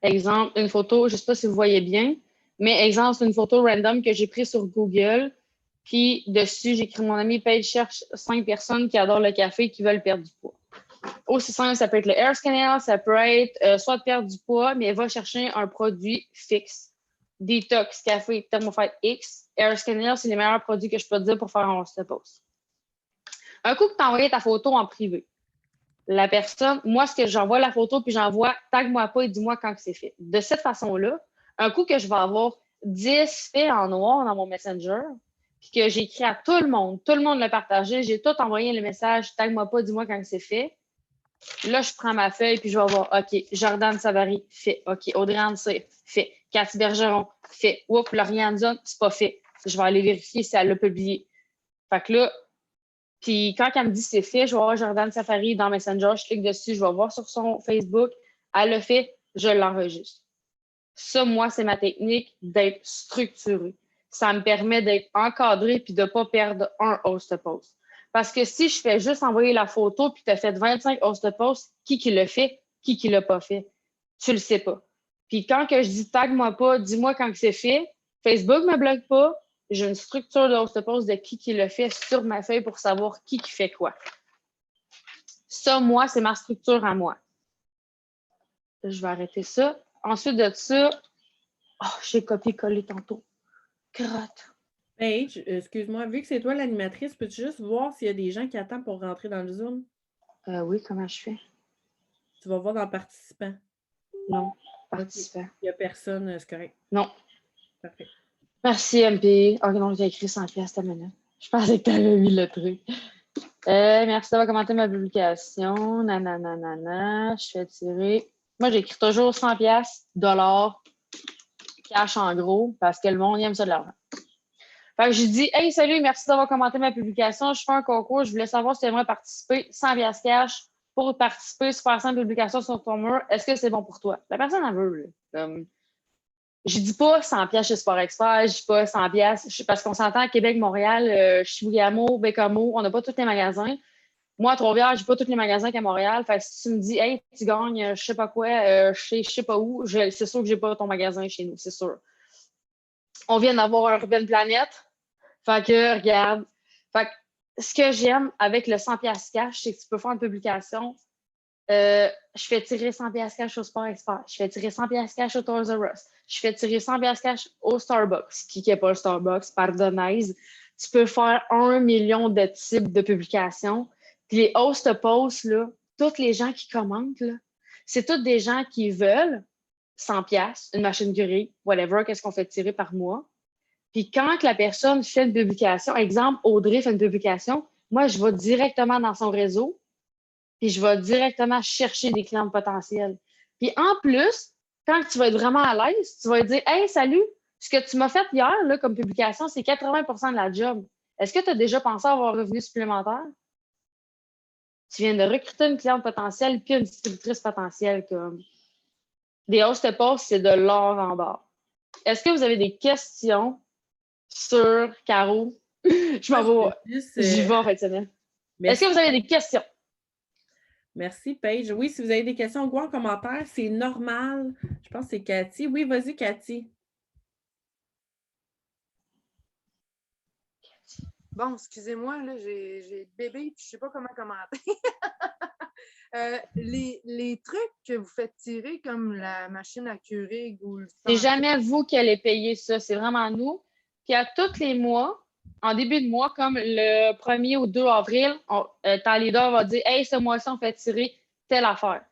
Exemple, une photo, je ne sais pas si vous voyez bien, mais exemple, c'est une photo random que j'ai prise sur Google. Puis dessus, j'écris mon ami Paige cherche 5 personnes qui adorent le café et qui veulent perdre du poids. Aussi simple, ça peut être le Hair Scanner, ça peut être soit de perdre du poids, mais va chercher un produit fixe. Detox, café, Thermofite X, Hair Scanner, c'est les meilleurs produits que je peux te dire pour faire un host post. Un coup que tu as envoyé ta photo en privé, la personne, moi, ce que j'envoie la photo, puis j'envoie, tag-moi pas et dis-moi quand c'est fait. De cette façon-là, un coup que je vais avoir 10 faits en noir dans mon Messenger, puis que j'ai écrit à tout le monde l'a partagé, j'ai tout envoyé le message, tag-moi pas, dis-moi quand c'est fait. Là, je prends ma feuille, puis je vais voir, OK, Jordan Savary, fait. OK, Audrey Ansé, fait. Cathy Bergeron, fait. Oups, Lauriane Zone, c'est pas fait. Je vais aller vérifier si elle l'a publié. Fait que là, puis quand elle me dit c'est fait, je vais voir Jordan Safari dans Messenger, je clique dessus, je vais voir sur son Facebook, elle le fait, je l'enregistre. Ça, moi, c'est ma technique d'être structurée. Ça me permet d'être encadré puis de ne pas perdre un host post. Parce que si je fais juste envoyer la photo puis tu as fait 25 host posts, qui le fait, qui l'a pas fait? Tu le sais pas. Puis quand que je dis tag-moi pas, dis-moi quand c'est fait, Facebook me bloque pas, j'ai une structure de host post de qui le fait sur ma feuille pour savoir qui fait quoi. Ça, moi, c'est ma structure à moi. Je vais arrêter ça. Ensuite de ça, j'ai copié-collé tantôt. Crotte. Paige, excuse-moi, vu que c'est toi l'animatrice, peux-tu juste voir s'il y a des gens qui attendent pour rentrer dans le Zoom? Oui, comment je fais? Tu vas voir dans participants. Non, participants. Okay. Il n'y a personne, c'est correct. Non. Parfait. Merci, MP. Oh non, j'ai écrit 100$ ta minute. Je pensais que tu avais mis le truc. Merci d'avoir commenté ma publication. Nanana. Je fais tirer. Moi, j'écris toujours 100$, dollars, cash en gros, parce que le monde aime ça de l'argent. Fait que je dis, hey, salut, merci d'avoir commenté ma publication. Je fais un concours. Je voulais savoir si tu aimerais participer. 100$ cash pour participer, faire 100 publications sur ton mur. Est-ce que c'est bon pour toi? La personne en veut. Je dis pas 100$ chez Sport Expert, je dis pas 100$, parce qu'on s'entend à Québec, Montréal, Chibougamau, Bécamo, on n'a pas tous les magasins. Moi, à Trois-Rivières, j'ai pas tous les magasins qu'à Montréal. Fait que si tu me dis, hey, tu gagnes, je sais pas quoi, je sais pas où, c'est sûr que j'ai pas ton magasin chez nous, c'est sûr. On vient d'avoir un Urban Planet. Fait que, regarde. Fait que, ce que j'aime avec le 100$ cash, c'est que tu peux faire une publication. Je fais tirer 100$ cash au Sport Expert. Je fais tirer 100$ cash au Toys R Us. Je fais tirer 100$ cash au Starbucks. Qui n'est pas le Starbucks, pardonnaise. Tu peux faire 1 million de types de publications. Puis les host posts, là, tous les gens qui commentent, là, c'est tous des gens qui veulent 100$, une machine curée, whatever, qu'est-ce qu'on fait tirer par mois. Puis quand que la personne fait une publication, exemple, Audrey fait une publication, moi, je vais directement dans son réseau, puis je vais directement chercher des clients potentiels. Puis en plus, quand tu vas être vraiment à l'aise, tu vas dire « Hey, salut, ce que tu m'as fait hier là, comme publication, c'est 80% de la job. Est-ce que tu as déjà pensé à avoir un revenu supplémentaire? » Tu viens de recruter une cliente potentielle puis une distributrice potentielle. Comme. Des host posts, c'est de l'or en barre. Est-ce que vous avez des questions sur Caro? Je m'en vais. J'y vais en fait, Est-ce que vous avez des questions? Merci, Paige. Oui, si vous avez des questions, go en commentaire. C'est normal. Je pense que c'est Cathy. Oui, vas-y, Cathy. Bon, excusez-moi, là, j'ai le bébé et je ne sais pas comment commenter. Les trucs que vous faites tirer, comme la machine à Keurig ou le c'est jamais vous qui allez payer ça, c'est vraiment nous. Puis à tous les mois, en début de mois, comme le 1er ou 2 avril, ta leader va dire « Hey, ce mois-ci, on fait tirer telle affaire. »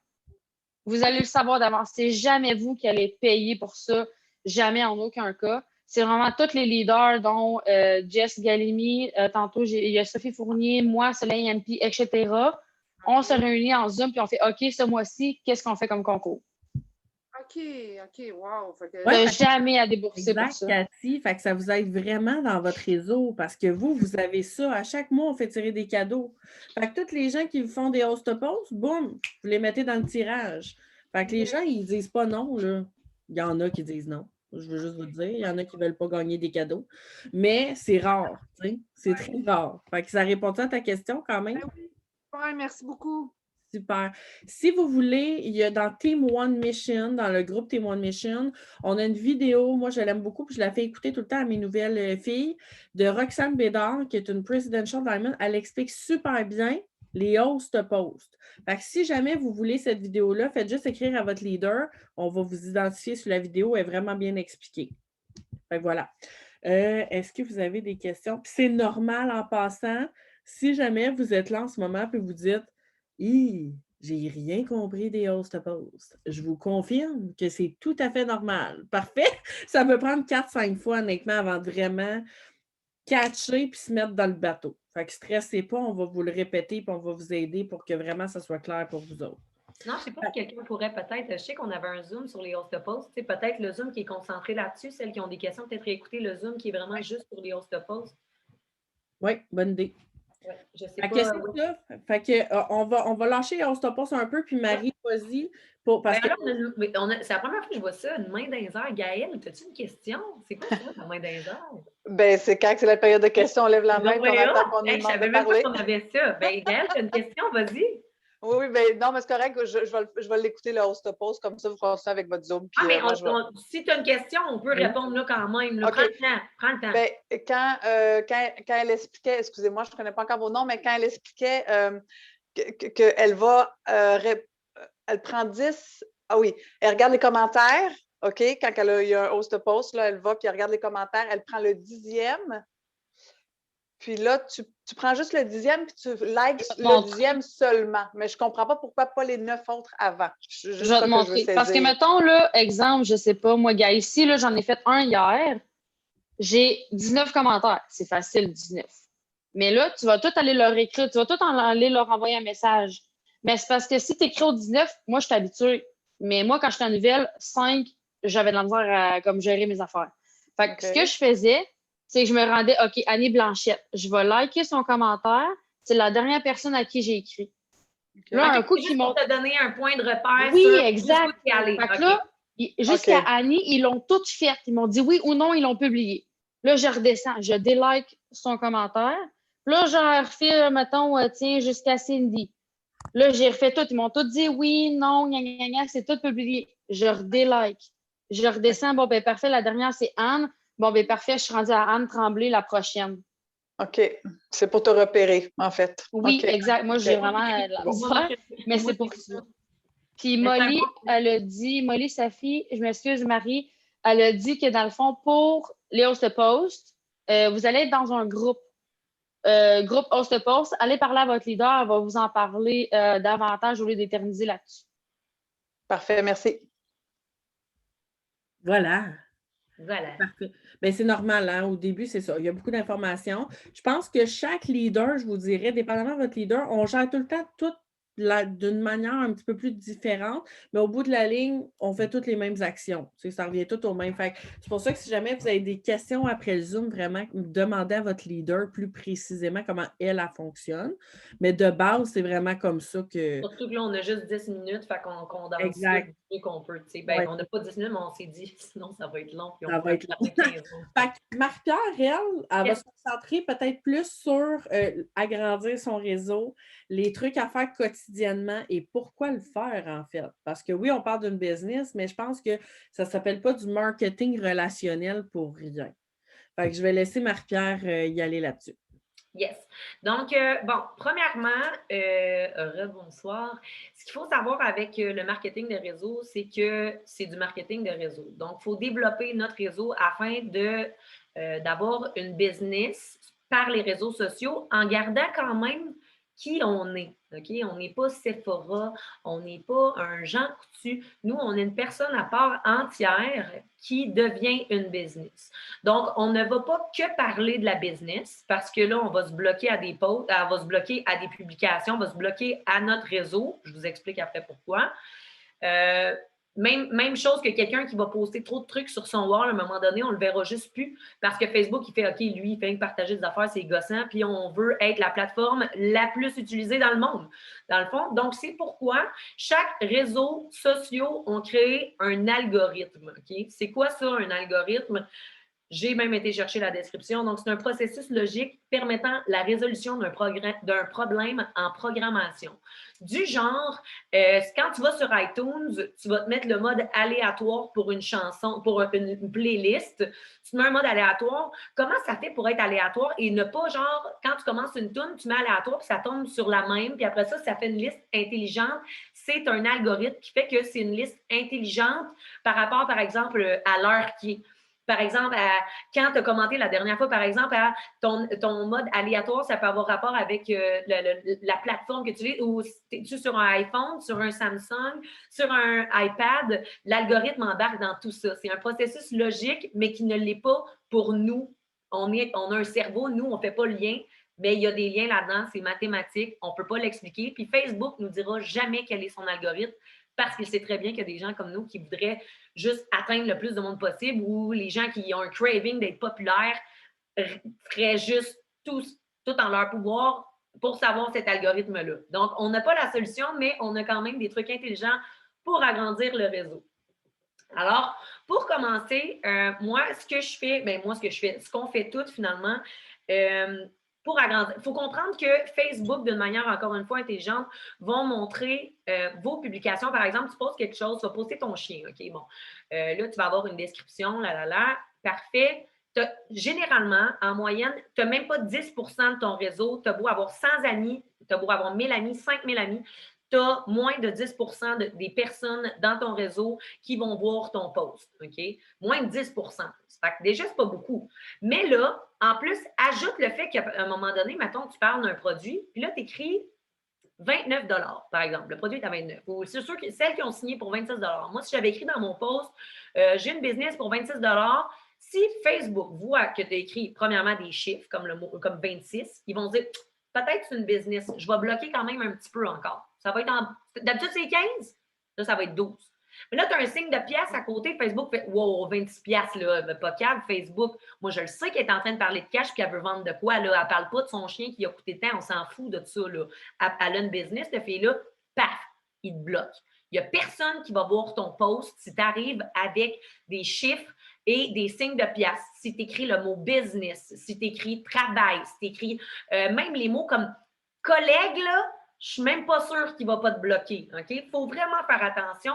Vous allez le savoir d'avance. C'est jamais vous qui allez payer pour ça, jamais en aucun cas. C'est vraiment tous les leaders, dont Jess Galimi, tantôt, il y a Sophie Fournier, moi, Soleil MP, etc. On se réunit en Zoom puis on fait « OK, ce mois-ci, qu'est-ce qu'on fait comme concours? » OK, wow. Jamais à débourser exact, pour ça. Cathy, fait que ça vous aide vraiment dans votre réseau parce que vous avez ça. À chaque mois, on fait tirer des cadeaux. Fait que tous les gens qui vous font des host posts, boum, vous les mettez dans le tirage. Fait que les gens, ils disent pas non, là. Il y en a qui disent non. Je veux juste vous dire, il y en a qui ne veulent pas gagner des cadeaux. Mais c'est rare, tu sais. C'est très rare. Fait que ça répond à ta question quand même? Ben oui. Ouais, merci beaucoup. Super. Si vous voulez, il y a dans Team One Mission, dans le groupe Team One Mission, on a une vidéo, moi je l'aime beaucoup, puis je la fais écouter tout le temps à mes nouvelles filles, de Roxane Bédard, qui est une Presidential Diamond. Elle explique super bien les host posts. Fait que si jamais vous voulez cette vidéo-là, faites juste écrire à votre leader. On va vous identifier sur la vidéo, elle est vraiment bien expliquée. Fait que voilà. Est-ce que vous avez des questions? Puis c'est normal en passant, si jamais vous êtes là en ce moment, puis vous dites j'ai rien compris des host posts. Je vous confirme que c'est tout à fait normal. Parfait. Ça peut prendre 4-5 fois, honnêtement, avant de vraiment catcher puis se mettre dans le bateau. Fait que stressez pas, on va vous le répéter puis on va vous aider pour que vraiment ça soit clair pour vous autres. Non, je ne sais pas si quelqu'un pourrait peut-être, je sais qu'on avait un Zoom sur les host posts, peut-être le Zoom qui est concentré là-dessus, celles qui ont des questions, peut-être réécouter le Zoom qui est vraiment juste pour les host posts. Oui, bonne idée. Ouais, je sais pas. Fait que, on va lâcher On se poste un peu, puis Marie, vas-y. Parce que... c'est la première fois que je vois ça, une main dans les airs. Gaëlle, as-tu une question? C'est quoi ça, la main dans les airs? Ben, c'est quand c'est la période de questions, on lève la main, puis on attend qu'on nous Je demande savais de même parler. pas qu'on avait ça. Ben, Gaëlle, tu as une question, vas-y. Oui, ben non, mais c'est correct, je vais l'écouter le host post, comme ça, vous continuez avec votre Zoom. Puis, si tu as une question, on peut répondre là quand même. Là. Okay. Prends le temps. Ben, quand elle expliquait, excusez-moi, je ne connais pas encore vos noms, mais quand elle expliquait qu'elle va, elle prend 10, ah oui, elle regarde les commentaires, OK, quand il y a un host post, là, elle va, puis elle regarde les commentaires, elle prend le 10e. Puis là, tu prends juste le 10e puis tu likes le 10e seulement. Mais je ne comprends pas pourquoi pas les 9 autres avant. Je vais te montrer. Parce que, mettons, là, exemple, je ne sais pas, moi, gars, ici, là, j'en ai fait un hier. J'ai 19 commentaires. C'est facile, 19. Mais là, tu vas tout aller leur écrire. Tu vas tout aller leur envoyer un message. Mais c'est parce que si tu écris au 19, moi, je suis habituée. Mais moi, quand j'étais en nouvelle, 5, j'avais de la misère à comme, gérer mes affaires. Fait que ce que je faisais, c'est que je me rendais, OK, Annie Blanchette, je vais liker son commentaire. C'est la dernière personne à qui j'ai écrit. Là, un coup qui pour te donner un point de repère. Oui, exact. Fait que là, jusqu'à Annie, ils l'ont toutes fait. Ils m'ont dit oui ou non, ils l'ont publié. Là, je redescends, je délike son commentaire. Là, j'en refais, mettons, tiens, jusqu'à Cindy. Là, j'ai refait tout. Ils m'ont tous dit oui, non, gna, gna, gna, c'est tout publié. Je redélike. Je redescends. Bon, ben parfait. La dernière, c'est Anne. Bon, ben parfait, je suis rendue à Anne Tremblay la prochaine. OK. C'est pour te repérer, en fait. Oui, exact. Moi, j'ai vraiment mais c'est pour ça. Puis Molly, elle a dit, Molly, sa fille, je m'excuse, Marie, elle a dit que dans le fond, pour les host posts, vous allez être dans un groupe host post, allez parler à votre leader, elle va vous en parler davantage au lieu d'éterniser là-dessus. Parfait, merci. Voilà. Voilà. Parfait. Bien, c'est normal, hein? Au début, c'est ça. Il y a beaucoup d'informations. Je pense que chaque leader, je vous dirais, dépendamment de votre leader, on gère tout le temps tout d'une manière un petit peu plus différente, mais au bout de la ligne, on fait toutes les mêmes actions. Tu sais, ça revient tout au même. Fait que c'est pour ça que si jamais vous avez des questions après le Zoom, vraiment, demandez à votre leader plus précisément comment elle fonctionne. Mais de base, c'est vraiment comme ça que. Surtout que là, on a juste 10 minutes, fait qu'on condense ça Exact. du mieux qu'on peut. Ben, Ouais. on n'a pas 10 minutes, mais on s'est dit, sinon ça va être long. Puis Ça on va être long. 15 minutes. Fait que Marie-Pierre, elle va Yes. se concentrer peut-être plus sur agrandir son réseau, les trucs à faire quotidiennement et pourquoi le faire, en fait. Parce que oui, on parle d'une business, mais je pense que ça ne s'appelle pas du marketing relationnel pour rien. Fait que je vais laisser Marie-Pierre y aller là-dessus. Yes. Donc, bon, premièrement, bonsoir. Ce qu'il faut savoir avec le marketing de réseau, c'est que c'est du marketing de réseau. Donc, il faut développer notre réseau afin d'avoir une business par les réseaux sociaux en gardant quand même qui on est. OK? On n'est pas Sephora, on n'est pas un Jean Coutu. Nous, on est une personne à part entière qui devient une business. Donc, on ne va pas que parler de la business parce que là, on va se bloquer à des posts, on va se bloquer à des publications, on va se bloquer à notre réseau. Je vous explique après pourquoi. Même chose que quelqu'un qui va poster trop de trucs sur son wall, à un moment donné, on ne le verra juste plus parce que Facebook, il fait OK, lui, il fait partager des affaires, c'est gossant, puis on veut être la plateforme la plus utilisée dans le monde, dans le fond. Donc, c'est pourquoi chaque réseau social ont créé un algorithme. OK? C'est quoi ça, un algorithme? J'ai même été chercher la description. Donc, c'est un processus logique permettant la résolution d'un problème en programmation. Du genre, quand tu vas sur iTunes, tu vas te mettre le mode aléatoire pour une chanson, pour une playlist. Tu mets un mode aléatoire. Comment ça fait pour être aléatoire et ne pas, genre, quand tu commences une tune, tu mets aléatoire, puis ça tombe sur la même, puis après ça, ça fait une liste intelligente. C'est un algorithme qui fait que c'est une liste intelligente par rapport, par exemple, à l'heure qui est. Par exemple, quand tu as commenté la dernière fois, par exemple, à ton mode aléatoire, ça peut avoir rapport avec la plateforme que tu utilises, ou tu es sur un iPhone, sur un Samsung, sur un iPad, l'algorithme embarque dans tout ça. C'est un processus logique, mais qui ne l'est pas pour nous. On a un cerveau, nous, on ne fait pas le lien, mais il y a des liens là-dedans, c'est mathématique, on ne peut pas l'expliquer. Puis Facebook ne nous dira jamais quel est son algorithme, parce qu'il sait très bien qu'il y a des gens comme nous qui voudraient juste atteindre le plus de monde possible, ou les gens qui ont un craving d'être populaires feraient juste tout en leur pouvoir pour savoir cet algorithme-là. Donc, on n'a pas la solution, mais on a quand même des trucs intelligents pour agrandir le réseau. Alors, pour commencer, ce qu'on fait toutes finalement, pour agrandir. Il faut comprendre que Facebook, d'une manière encore une fois intelligente, vont montrer vos publications. Par exemple, tu poses quelque chose, tu vas poster ton chien. OK, bon. Là, tu vas avoir une description, parfait. Généralement, en moyenne, tu n'as même pas 10 de ton réseau. Tu as beau avoir 100 amis, tu as beau avoir 1000 amis, 5000 amis. Tu as moins de 10 des personnes dans ton réseau qui vont voir ton post. OK? Moins de 10 Ça fait que déjà, ce n'est pas beaucoup. Mais là, en plus, ajoute le fait qu'à un moment donné, mettons, tu parles d'un produit, puis là, tu écris 29 par exemple. Le produit est à 29. Ou c'est sûr que celles qui ont signé pour 26 Moi, si j'avais écrit dans mon post, j'ai une business pour 26 si Facebook voit que tu as écrit, premièrement, des chiffres comme 26, ils vont dire peut-être c'est une business. Je vais bloquer quand même un petit peu encore. Ça va être d'habitude, c'est 15. Là, ça va être 12. Mais là, tu as un signe de pièce à côté. Facebook fait wow, 26 pièces là, pas câble, Facebook. Moi, je le sais qu'elle est en train de parler de cash puis elle veut vendre de quoi. Là. Elle ne parle pas de son chien qui a coûté tant. On s'en fout de ça. Là. Elle a une business, cette fille-là. Paf, il te bloque. Il n'y a personne qui va voir ton post si tu arrives avec des chiffres et des signes de pièce. Si tu écris le mot business, si tu écris travail, si tu écris même les mots comme collègue, là, je ne suis même pas sûre qu'il ne va pas te bloquer. OK? Il faut vraiment faire attention.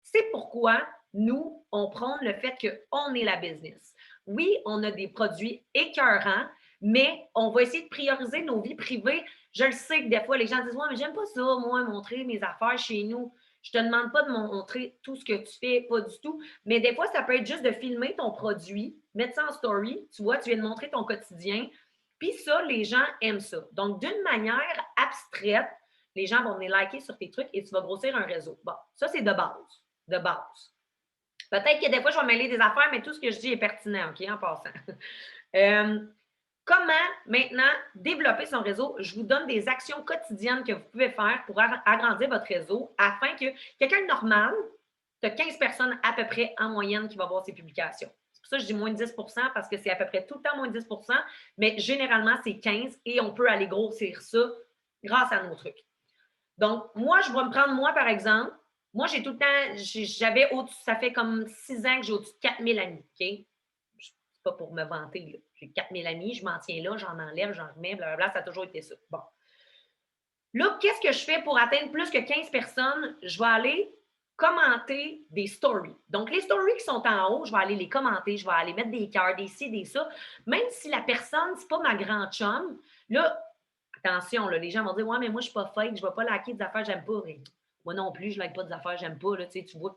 C'est pourquoi nous, on prône le fait qu'on est la business. Oui, on a des produits écœurants, mais on va essayer de prioriser nos vies privées. Je le sais que des fois, les gens disent « Ouais, mais j'aime pas ça, moi, montrer mes affaires chez nous. » Je ne te demande pas de montrer tout ce que tu fais, pas du tout. Mais des fois, ça peut être juste de filmer ton produit, mettre ça en story. Tu vois, tu viens de montrer ton quotidien. Puis ça, les gens aiment ça. Donc, d'une manière abstraite, les gens vont venir liker sur tes trucs et tu vas grossir un réseau. Bon, ça, c'est de base. De base. Peut-être que des fois, je vais mêler des affaires, mais tout ce que je dis est pertinent, OK, en passant. Comment, maintenant, développer son réseau? Je vous donne des actions quotidiennes que vous pouvez faire pour agrandir votre réseau afin que quelqu'un de normal, tu as 15 personnes à peu près en moyenne qui va voir ses publications. C'est pour ça que je dis moins de 10 parce que c'est à peu près tout le temps moins de 10 mais généralement, c'est 15 et on peut aller grossir ça grâce à nos trucs. Donc, moi, je vais me prendre moi, par exemple. Moi, j'ai tout le temps, ça fait comme 6 ans que j'ai au-dessus de 4000 amis, OK? C'est pas pour me vanter, là. J'ai 4000 amis, je m'en tiens là, j'en enlève, j'en remets, blablabla, ça a toujours été ça. Bon. Là, qu'est-ce que je fais pour atteindre plus que 15 personnes? Je vais aller commenter des stories. Donc, les stories qui sont en haut, je vais aller les commenter, je vais aller mettre des cœurs, des ci, des ça. Même si la personne, c'est pas ma grande chum, là, attention, là, les gens vont dire « Ouais, mais moi, je suis pas fake, je vais pas liker des affaires, j'aime pas. » Moi non plus, je like pas des affaires, j'aime pas. Là, tu vois,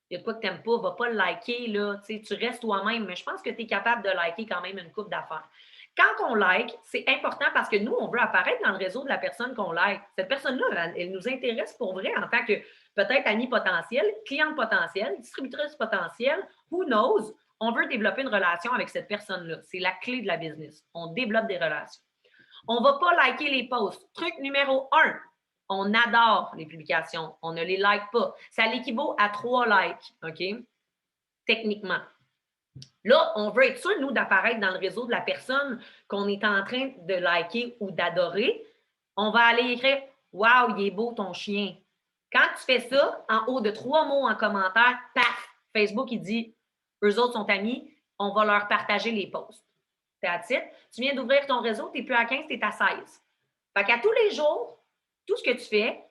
il y a de quoi que tu n'aimes pas, va pas le liker. Là, tu restes toi-même, mais je pense que tu es capable de liker quand même une couple d'affaires. Quand on like, c'est important parce que nous, on veut apparaître dans le réseau de la personne qu'on like. Cette personne-là, elle nous intéresse pour vrai en tant que peut-être amie potentielle, cliente potentielle, distributrice potentielle, who knows? On veut développer une relation avec cette personne-là. C'est la clé de la business. On développe des relations. On ne va pas liker les posts. Truc numéro 1, on adore les publications. On ne les like pas. Ça l'équivaut à 3 likes, OK? Techniquement. Là, on veut être sûr, nous, d'apparaître dans le réseau de la personne qu'on est en train de liker ou d'adorer. On va aller écrire « Wow, il est beau ton chien ». Quand tu fais ça, en haut de 3 mots en commentaire, paf, Facebook, il dit « Eux autres sont amis, on va leur partager les posts ». That's it. Tu viens d'ouvrir ton réseau, tu n'es plus à 15, tu es à 16. Fait qu'à tous les jours, tout ce que tu fais,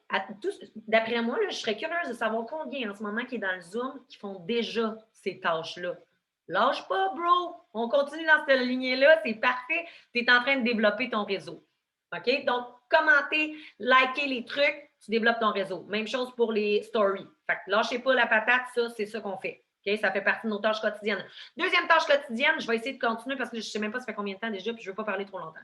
d'après moi, là, je serais curieuse de savoir combien en ce moment qui est dans le Zoom qui font déjà ces tâches-là. Lâche pas, bro! On continue dans cette lignée-là, c'est parfait. Tu es en train de développer ton réseau. OK? Donc, commenter, liker les trucs, tu développes ton réseau. Même chose pour les stories. Fait que lâchez pas la patate, ça, c'est ça qu'on fait. OK? Ça fait partie de nos tâches quotidiennes. Deuxième tâche quotidienne, je vais essayer de continuer parce que je ne sais même pas ça fait combien de temps déjà, puis je ne veux pas parler trop longtemps.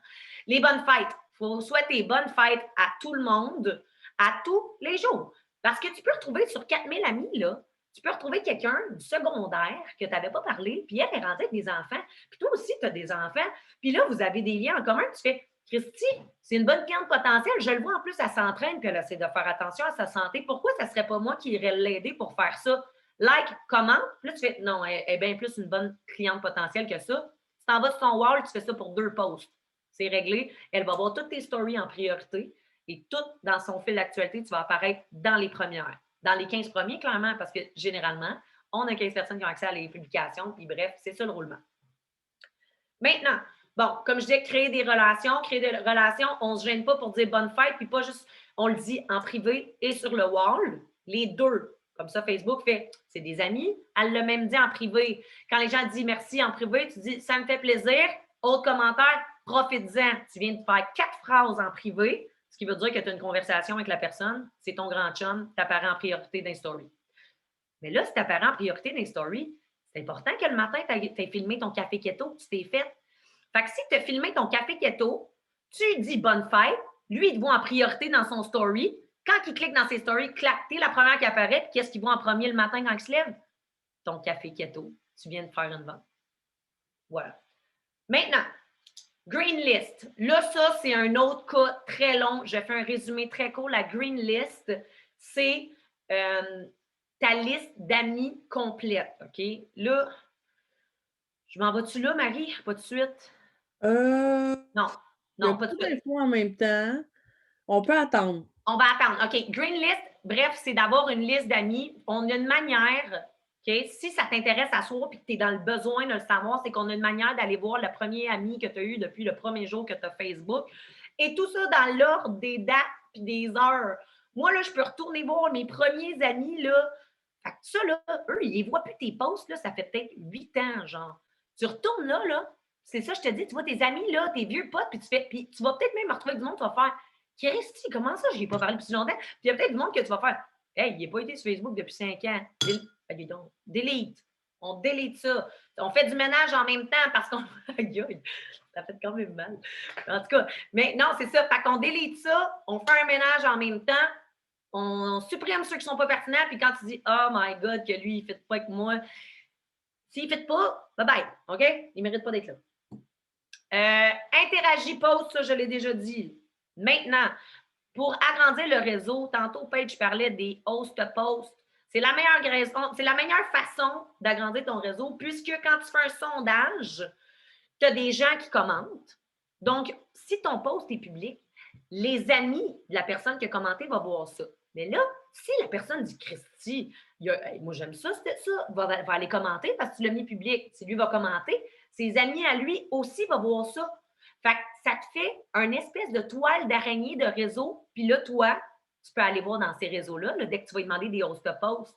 Les bonnes fêtes. Il faut souhaiter bonnes fêtes à tout le monde, à tous les jours. Parce que tu peux retrouver sur 4000 amis, là, tu peux retrouver quelqu'un du secondaire que tu n'avais pas parlé, puis elle est rentrée avec des enfants, puis toi aussi, tu as des enfants, puis là, vous avez des liens en commun, tu fais « Christy, c'est une bonne cliente potentielle, je le vois en plus, elle s'entraîne, puis elle essaie de faire attention à sa santé. Pourquoi ça ne serait pas moi qui irais l'aider pour faire ça? » Like, commente, puis là, tu fais « Non, elle est bien plus une bonne cliente potentielle que ça. » Tu t'en vas sur ton wall, tu fais ça pour 2 posts. C'est réglé. Elle va voir toutes tes stories en priorité et tout dans son fil d'actualité, tu vas apparaître dans les premières. Dans les 15 premiers, clairement, parce que généralement, on a 15 personnes qui ont accès à les publications, puis bref, c'est ça le roulement. Maintenant, bon, comme je disais, créer des relations, on ne se gêne pas pour dire bonne fête, puis pas juste, on le dit en privé et sur le wall, les deux. Comme ça, Facebook fait, c'est des amis. Elle l'a même dit en privé. Quand les gens disent merci en privé, tu dis, ça me fait plaisir. Autre commentaire, profites-en. Tu viens de faire 4 phrases en privé, ce qui veut dire que tu as une conversation avec la personne, c'est ton grand chum, tu apparais en priorité dans les stories. Mais là, si tu apparais en priorité dans les stories, c'est important que le matin, tu aies filmé ton café keto que tu t'es fait. Fait que si tu as filmé ton café keto, tu dis bonne fête, lui, il te voit en priorité dans son story. Quand il clique dans ses stories, clac, t'es la première qui apparaît, puis qu'est-ce qu'il voit en premier le matin quand il se lève? Ton café keto. Tu viens de faire une vente. Voilà. Maintenant, Green List. Là, ça, c'est un autre cas très long. Je fais un résumé très court. La Green List, c'est ta liste d'amis complète. OK? Là, je m'en vas-tu là, Marie? Pas de suite? Non, pas de suite. D'infos en même temps. On peut attendre. On va attendre. OK. Green List, bref, c'est d'avoir une liste d'amis. On a une manière, OK? Si ça t'intéresse à soi et que tu es dans le besoin de le savoir, c'est qu'on a une manière d'aller voir le premier ami que tu as eu depuis le premier jour que tu as Facebook. Et tout ça dans l'ordre des dates et des heures. Moi, là, je peux retourner voir mes premiers amis, là. Fait que ça, là, eux, ils ne voient plus tes posts, là. Ça fait peut-être 8 ans, genre. Tu retournes là. C'est ça, je te dis. Tu vois tes amis, là, tes vieux potes, puis tu vas peut-être même retrouver du monde, tu vas faire Christy, comment ça, je n'y ai pas parlé depuis si longtemps? Puis il y a peut-être du monde que tu vas faire hey, il n'a pas été sur Facebook depuis 5 ans. Delete. On delete ça. On fait du ménage en même temps parce qu'on. Ça fait quand même mal. En tout cas, mais non, c'est ça. Fait qu'on délite ça, on fait un ménage en même temps, on supprime ceux qui ne sont pas pertinents, puis quand tu dis « Oh my God, que lui, il ne fit pas avec moi », s'il ne fit pas, bye-bye, OK? Il ne mérite pas d'être là. Interagis, post, ça, je l'ai déjà dit. Maintenant, pour agrandir le réseau, tantôt, Paige, je parlais des host posts. C'est la meilleure façon d'agrandir ton réseau, puisque quand tu fais un sondage, tu as des gens qui commentent. Donc, si ton post est public, les amis de la personne qui a commenté vont voir ça. Mais là, si la personne dit Christy, moi j'aime ça, va aller commenter parce que tu l'as mis public. Si lui va commenter, ses amis à lui aussi vont voir ça. Fait que ça te fait une espèce de toile d'araignée de réseau. Puis là, toi, tu peux aller voir dans ces réseaux-là, là, dès que tu vas lui demander des host posts,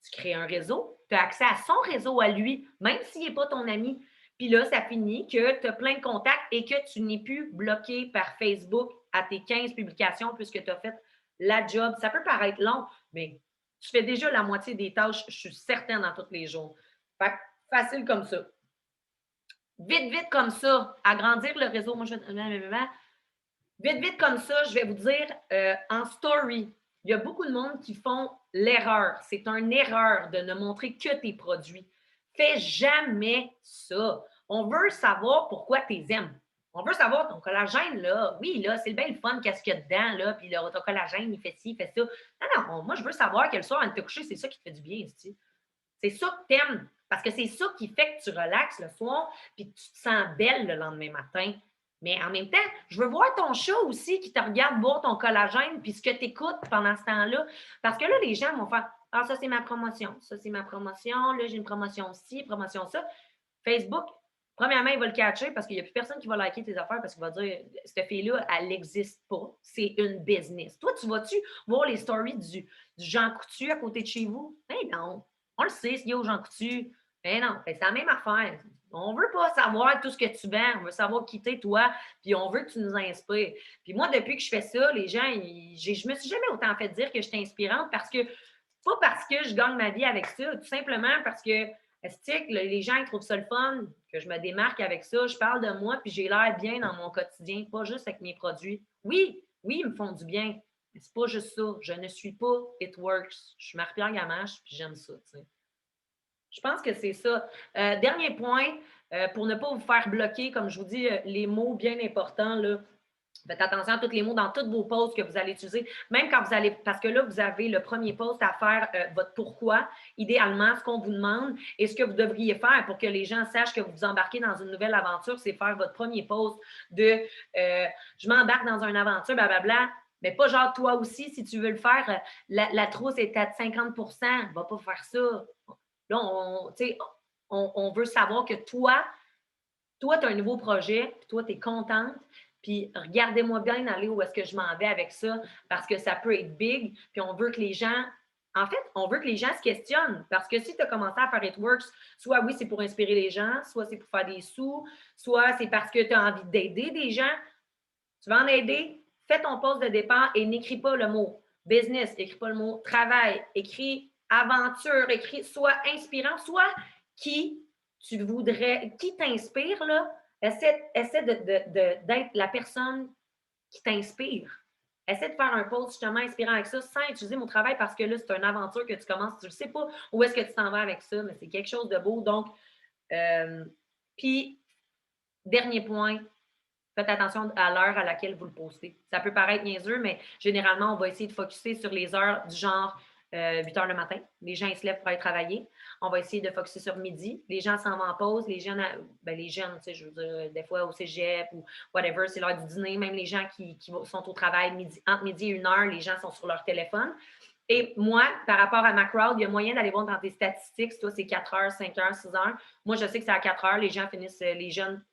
tu crées un réseau, tu as accès à son réseau à lui, même s'il n'est pas ton ami. Puis là, ça finit que tu as plein de contacts et que tu n'es plus bloqué par Facebook à tes 15 publications puisque tu as fait la job. Ça peut paraître long, mais tu fais déjà la moitié des tâches, je suis certaine, dans tous les jours. Fait que facile comme ça. Vite, vite comme ça, agrandir le réseau. Moi, vite comme ça, je vais vous dire, en story, il y a beaucoup de monde qui font l'erreur. C'est une erreur de ne montrer que tes produits. Fais jamais ça. On veut savoir pourquoi tu les aimes. On veut savoir ton collagène, là. Oui, là, c'est bien le fun, qu'est-ce qu'il y a dedans, là. Puis là, ton collagène, il fait ci, il fait ça. Non, moi, je veux savoir que le soir, en te coucher, c'est ça qui te fait du bien, ici. C'est ça que t'aimes. Parce que c'est ça qui fait que tu relaxes le soir puis que tu te sens belle le lendemain matin. Mais en même temps, je veux voir ton chat aussi qui te regarde boire ton collagène puis ce que tu écoutes pendant ce temps-là. Parce que là, les gens vont faire « Ah, ça, c'est ma promotion. Ça, c'est ma promotion. Là, j'ai une promotion ci, promotion ça. » Facebook, premièrement, il va le catcher parce qu'il n'y a plus personne qui va liker tes affaires parce qu'il va dire « Cette fille-là, elle n'existe pas. C'est une business. » Toi, tu vas-tu voir les stories du Jean Coutu à côté de chez vous? Ben non. On le sait, s'il y a aux Jean Coutu. Mais non, c'est la même affaire. On ne veut pas savoir tout ce que tu vends. On veut savoir qui t'es, toi, puis on veut que tu nous inspires. Puis moi, depuis que je fais ça, les gens, je me suis jamais autant fait dire que je suis inspirante pas parce que je gagne ma vie avec ça, tout simplement parce que les gens ils trouvent ça le fun, que je me démarque avec ça, je parle de moi, puis j'ai l'air bien dans mon quotidien, pas juste avec mes produits. Oui, ils me font du bien, mais c'est pas juste ça. Je ne suis pas It Works. Je suis Marie-Pierre Gamache, puis j'aime ça, tu sais. Je pense que c'est ça. Dernier point, pour ne pas vous faire bloquer, comme je vous dis, les mots bien importants, là, faites attention à tous les mots dans tous vos posts que vous allez utiliser, même quand vous allez, parce que là, vous avez le premier post à faire votre pourquoi, idéalement, ce qu'on vous demande et ce que vous devriez faire pour que les gens sachent que vous vous embarquez dans une nouvelle aventure, c'est faire votre premier post de je m'embarque dans une aventure, blablabla. Mais pas genre toi aussi, si tu veux le faire, la trousse est à 50 %, va pas faire ça. Là, on veut savoir que toi, tu as un nouveau projet, puis toi, tu es contente, puis regardez-moi bien aller où est-ce que je m'en vais avec ça, parce que ça peut être big, puis on veut que les gens, se questionnent, parce que si tu as commencé à faire It Works, soit oui, c'est pour inspirer les gens, soit c'est pour faire des sous, soit c'est parce que tu as envie d'aider des gens. Tu vas en aider, fais ton poste de départ et n'écris pas le mot business, écris pas le mot travail, écris aventure, écris soit inspirant, soit qui t'inspire, là, essaie d'être la personne qui t'inspire. Essaie de faire un post justement inspirant avec ça sans utiliser mon travail parce que là, c'est une aventure que tu commences. Tu ne sais pas où est-ce que tu t'en vas avec ça, mais c'est quelque chose de beau. Donc, puis, dernier point, faites attention à l'heure à laquelle vous le postez. Ça peut paraître niaiseux, mais généralement, on va essayer de focusser sur les heures du genre 8 heures le matin. Les gens ils se lèvent pour aller travailler. On va essayer de focusser sur midi. Les gens s'en vont en pause. Les jeunes, tu sais, je veux dire, des fois au cégep ou whatever, c'est l'heure du dîner. Même les gens qui sont au travail entre midi et 1 heure, les gens sont sur leur téléphone. Et moi, par rapport à ma crowd, il y a moyen d'aller voir dans tes statistiques. Toi, c'est 4 heures, 5 heures, 6 heures. Moi, je sais que c'est à 4 heures. Les jeunes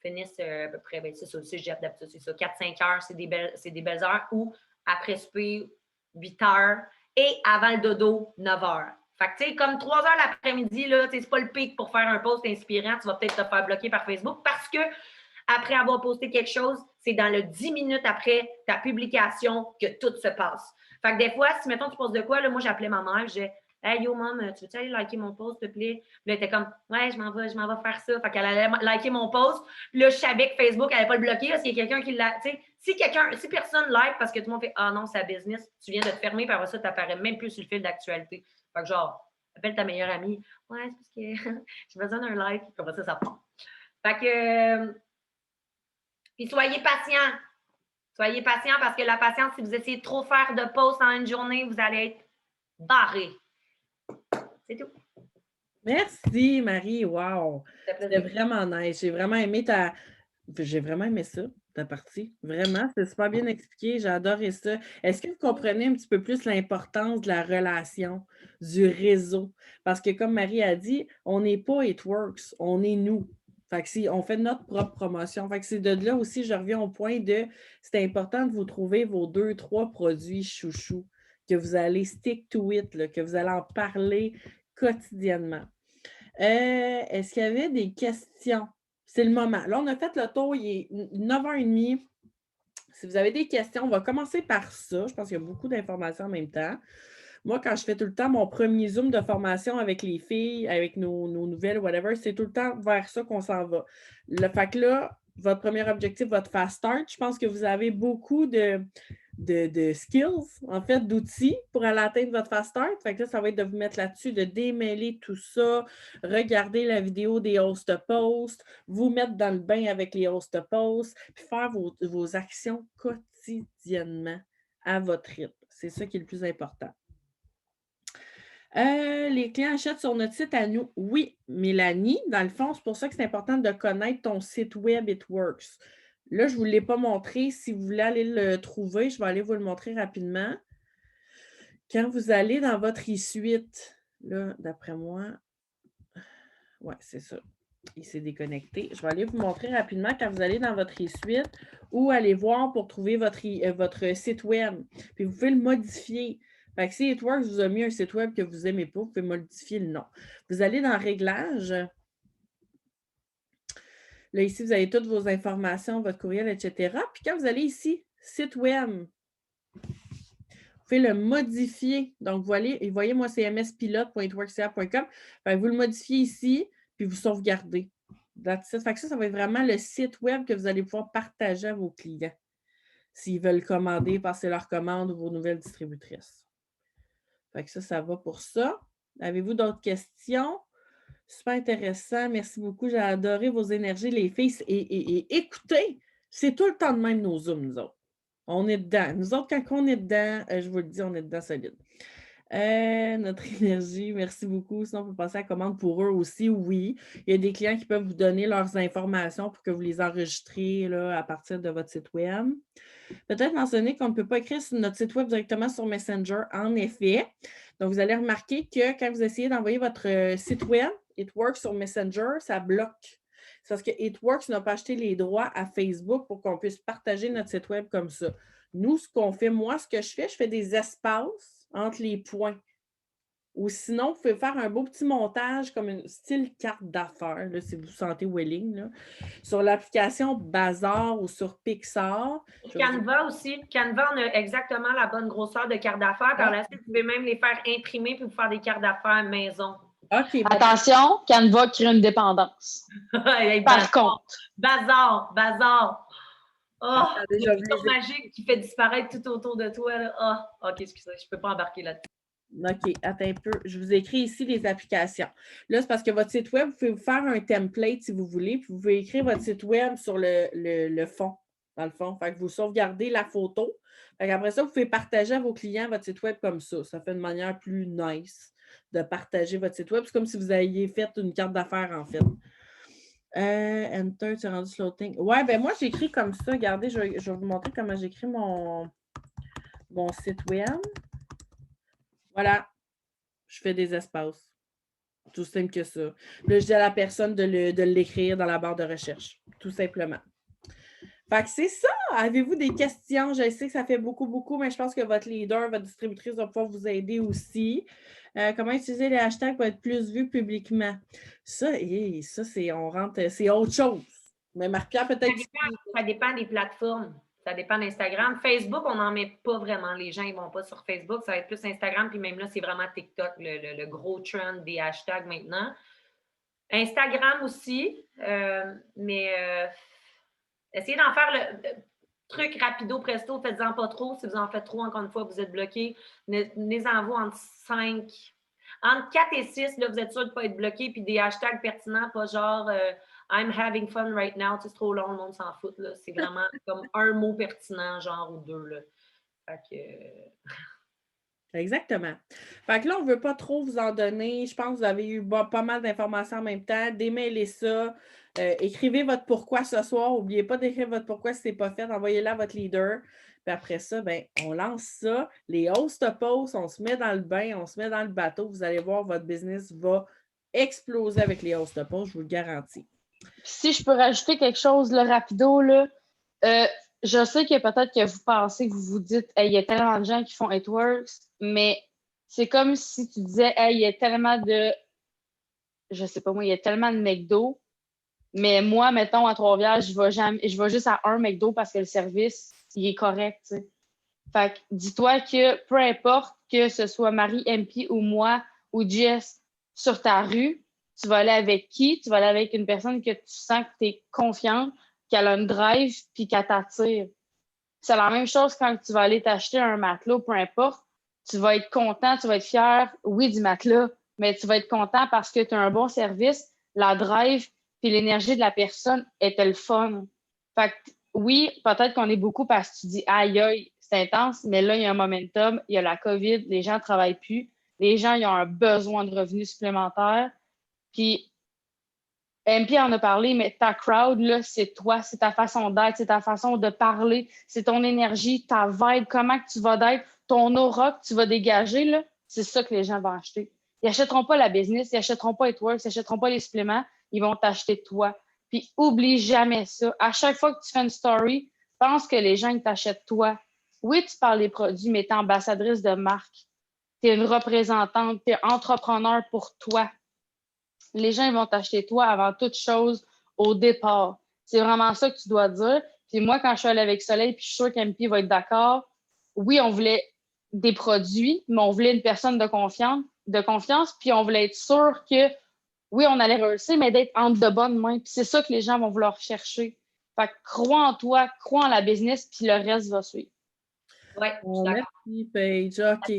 finissent à peu près, c'est ça, le cégep d'habitude, c'est ça, 4-5 heures, c'est des belles heures. Ou après souper, 8 heures. Et avant le dodo, 9 heures. Fait que, tu sais, comme 3 heures l'après-midi, là, c'est pas le pic pour faire un post inspirant. Tu vas peut-être te faire bloquer par Facebook parce que après avoir posté quelque chose, c'est dans le 10 minutes après ta publication que tout se passe. Fait que des fois, si, mettons, tu postes de quoi, là, moi, j'appelais ma mère, je disais, Hey, yo, mom, tu veux-tu aller liker mon post, s'il te plaît? Puis là, elle était comme, ouais, je m'en vais faire ça. Fait qu'elle allait liker mon post. Puis là, je savais que Facebook n'allait pas le bloquer. S'il y a quelqu'un qui l'a. Tu sais, si personne like parce que tout le monde fait, ah non, c'est un business, tu viens de te fermer, puis après ça, tu n'apparais même plus sur le fil d'actualité. Fait que genre, appelle ta meilleure amie. Ouais, c'est parce que j'ai besoin d'un like. Puis après ça prend. Fait que. Puis soyez patients. Soyez patients parce que la patience, si vous essayez de trop faire de posts en une journée, vous allez être barré. C'est tout. Merci, Marie. Wow! C'était plaisir. vraiment nice. J'ai vraiment aimé ça, ta partie. Vraiment, c'est super bien expliqué. J'ai adoré ça. Est-ce que vous comprenez un petit peu plus l'importance de la relation, du réseau? Parce que comme Marie a dit, on n'est pas It Works, on est nous. Fait que si on fait notre propre promotion. Fait que c'est de là aussi, je reviens au point de c'est important de vous trouver vos 2, 3 produits chouchous, que vous allez stick to it, là, que vous allez en parler quotidiennement. Est-ce qu'il y avait des questions? C'est le moment. Là, on a fait le tour, il est 9h30. Si vous avez des questions, on va commencer par ça. Je pense qu'il y a beaucoup d'informations en même temps. Moi, quand je fais tout le temps mon premier Zoom de formation avec les filles, avec nos nouvelles, whatever, c'est tout le temps vers ça qu'on s'en va. Fait que là, votre premier objectif, votre fast start, je pense que vous avez beaucoup de skills, en fait, d'outils pour aller atteindre votre fast start. Fait que là, ça va être de vous mettre là-dessus, de démêler tout ça, regarder la vidéo des host posts, vous mettre dans le bain avec les host posts, puis faire vos actions quotidiennement à votre rythme. C'est ça qui est le plus important. Les clients achètent sur notre site à nous. Oui, Mélanie, dans le fond, c'est pour ça que c'est important de connaître ton site web It Works. Là, je ne vous l'ai pas montré. Si vous voulez aller le trouver, je vais aller vous le montrer rapidement. Quand vous allez dans votre e-suite, là, d'après moi, ouais, c'est ça. Il s'est déconnecté. Je vais aller vous montrer rapidement quand vous allez dans votre e-suite ou aller voir pour trouver votre site web. Puis vous pouvez le modifier. Fait que si It Works vous a mis un site web que vous n'aimez pas, vous pouvez modifier le nom. Vous allez dans Réglages. Là, ici, vous avez toutes vos informations, votre courriel, etc. Puis quand vous allez ici, site web, vous pouvez le modifier. Donc, voyez, moi, c'est mspilote.itworksca.com. Vous le modifiez ici, puis vous sauvegardez. Fait que ça va être vraiment le site web que vous allez pouvoir partager à vos clients s'ils veulent commander, passer leur commande ou vos nouvelles distributrices. Fait que ça va pour ça. Avez-vous d'autres questions? Super intéressant. Merci beaucoup. J'ai adoré vos énergies, les filles. Et écoutez, c'est tout le temps de même nos Zooms, nous autres. On est dedans. Nous autres, quand on est dedans, je vous le dis, on est dedans solide. Notre énergie, merci beaucoup. Sinon, on peut passer à la commande pour eux aussi. Oui, il y a des clients qui peuvent vous donner leurs informations pour que vous les enregistrez là, à partir de votre site web. Peut-être mentionner qu'on ne peut pas écrire sur notre site web directement sur Messenger, en effet. Donc, vous allez remarquer que quand vous essayez d'envoyer votre site web, It Works sur Messenger, ça bloque. C'est parce que It Works n'a pas acheté les droits à Facebook pour qu'on puisse partager notre site web comme ça. Nous, ce qu'on fait, moi, ce que je fais des espaces entre les points. Ou sinon, vous pouvez faire un beau petit montage comme un style carte d'affaires, si vous sentez willing, là, sur l'application Bazar ou sur Pixar. Canva aussi. Canva, on a exactement la bonne grosseur de carte d'affaires. Par la suite, vous pouvez même les faire imprimer puis vous faire des cartes d'affaires maison. Okay, attention, Canva crée une dépendance. Par contre. Bazar. Oh, déjà le bouton magique qui fait disparaître tout autour de toi. Là. Oh, OK, excusez, je ne peux pas embarquer là-dessus. OK, attends un peu. Je vous écris ici les applications. Là, c'est parce que votre site web, vous pouvez vous faire un template si vous voulez, puis vous pouvez écrire votre site web sur le fond, dans le fond. Fait que vous sauvegardez la photo. Après ça, vous pouvez partager à vos clients votre site web comme ça. Ça fait une manière plus nice de partager votre site web. C'est comme si vous aviez fait une carte d'affaires, en fait. Enter, tu es rendu floating. Ouais, ben moi, j'écris comme ça. Regardez, je vais vous montrer comment j'écris mon site web. Voilà. Je fais des espaces. Tout simple que ça. Là, je dis à la personne de l'écrire dans la barre de recherche. Tout simplement. Fait que c'est ça. Avez-vous des questions? Je sais que ça fait beaucoup, mais je pense que votre leader, votre distributrice va pouvoir vous aider aussi. Comment utiliser les hashtags pour être plus vu publiquement? Ça, c'est autre chose. Mais Marie-Pierre, peut-être... Ça dépend des plateformes. Ça dépend d'Instagram. Facebook, on n'en met pas vraiment. Les gens, ils ne vont pas sur Facebook. Ça va être plus Instagram. Puis même là, c'est vraiment TikTok, le gros trend des hashtags maintenant. Instagram aussi. Mais essayez d'en faire le truc rapido, presto. Faites-en pas trop. Si vous en faites trop, encore une fois, vous êtes bloqué. Venez-en-vous entre 4 et 6, là, vous êtes sûr de ne pas être bloqué. Puis des hashtags pertinents, pas genre I'm having fun right now. C'est trop long, le monde s'en fout. Là. C'est vraiment comme un mot pertinent, genre, ou deux. Là. Fait que... Exactement. Fait que là, on ne veut pas trop vous en donner. Je pense que vous avez eu pas mal d'informations en même temps. Démêlez ça. Écrivez votre pourquoi ce soir. N'oubliez pas d'écrire votre pourquoi si ce n'est pas fait. Envoyez-le à votre leader. Puis après ça, ben, on lance ça. Les host posts, on se met dans le bain, on se met dans le bateau. Vous allez voir, votre business va exploser avec les host posts, je vous le garantis. Si je peux rajouter quelque chose là, rapido, là, je sais que peut-être que vous pensez, que vous vous dites, hey, il y a tellement de gens qui font It Works, mais c'est comme si tu disais, hey, il y a tellement de, je sais pas moi, il y a tellement de McDo, mais moi, mettons, à Trois-Rivières, je vais juste à un McDo parce que le service, il est correct, tu sais. Fait que dis-toi que peu importe que ce soit Marie, MP ou moi ou Jess sur ta rue, tu vas aller avec qui? Tu vas aller avec une personne que tu sens que tu es confiante, qu'elle a une drive puis qu'elle t'attire. C'est la même chose quand tu vas aller t'acheter un matelas, peu importe. Tu vas être content, tu vas être fier, oui, du matelas, mais tu vas être content parce que tu as un bon service, la drive puis l'énergie de la personne était le fun. Fait que oui, peut-être qu'on est beaucoup parce que tu dis aïe, aïe, c'est intense, mais là, il y a un momentum, il y a la COVID, les gens ne travaillent plus, les gens ils ont un besoin de revenus supplémentaires. Puis, MP en a parlé, mais ta crowd, là, c'est toi, c'est ta façon d'être, c'est ta façon de parler, c'est ton énergie, ta vibe, comment que tu vas d'être, ton aura que tu vas dégager, là, c'est ça que les gens vont acheter. Ils n'achèteront pas la business, ils n'achèteront pas It Works, ils n'achèteront pas les suppléments, ils vont t'acheter toi. Puis, oublie jamais ça. À chaque fois que tu fais une story, pense que les gens, ils t'achètent toi. Oui, tu parles des produits, mais tu es ambassadrice de marque. Tu es une représentante, tu es entrepreneur pour toi. Les gens ils vont t'acheter toi avant toute chose au départ. C'est vraiment ça que tu dois dire. Puis moi, quand je suis allée avec Soleil, puis je suis sûre qu'MP va être d'accord, oui, on voulait des produits, mais on voulait une personne de confiance, puis on voulait être sûr que, oui, on allait réussir, mais d'être entre de bonnes mains. Puis c'est ça que les gens vont vouloir chercher. Fait que crois en toi, crois en la business, puis le reste va suivre. Oui, merci, Paige. OK.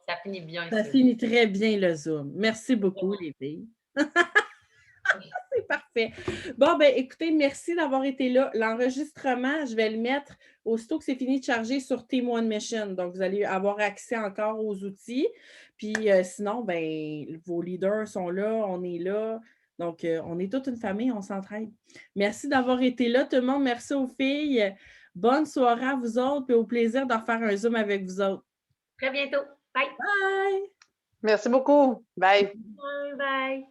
Ça finit bien. Ça finit très bien le Zoom. Merci beaucoup, les filles. C'est parfait. Bon, ben écoutez, merci d'avoir été là. L'enregistrement, je vais le mettre aussitôt que c'est fini de charger sur Team One Mission. Donc, vous allez avoir accès encore aux outils. Puis sinon, ben vos leaders sont là, on est là. Donc, on est toute une famille, on s'entraide. Merci d'avoir été là, tout le monde. Merci aux filles. Bonne soirée à vous autres et au plaisir de refaire un Zoom avec vous autres. Très bientôt. Bye. Bye. Merci beaucoup. Bye. Bye.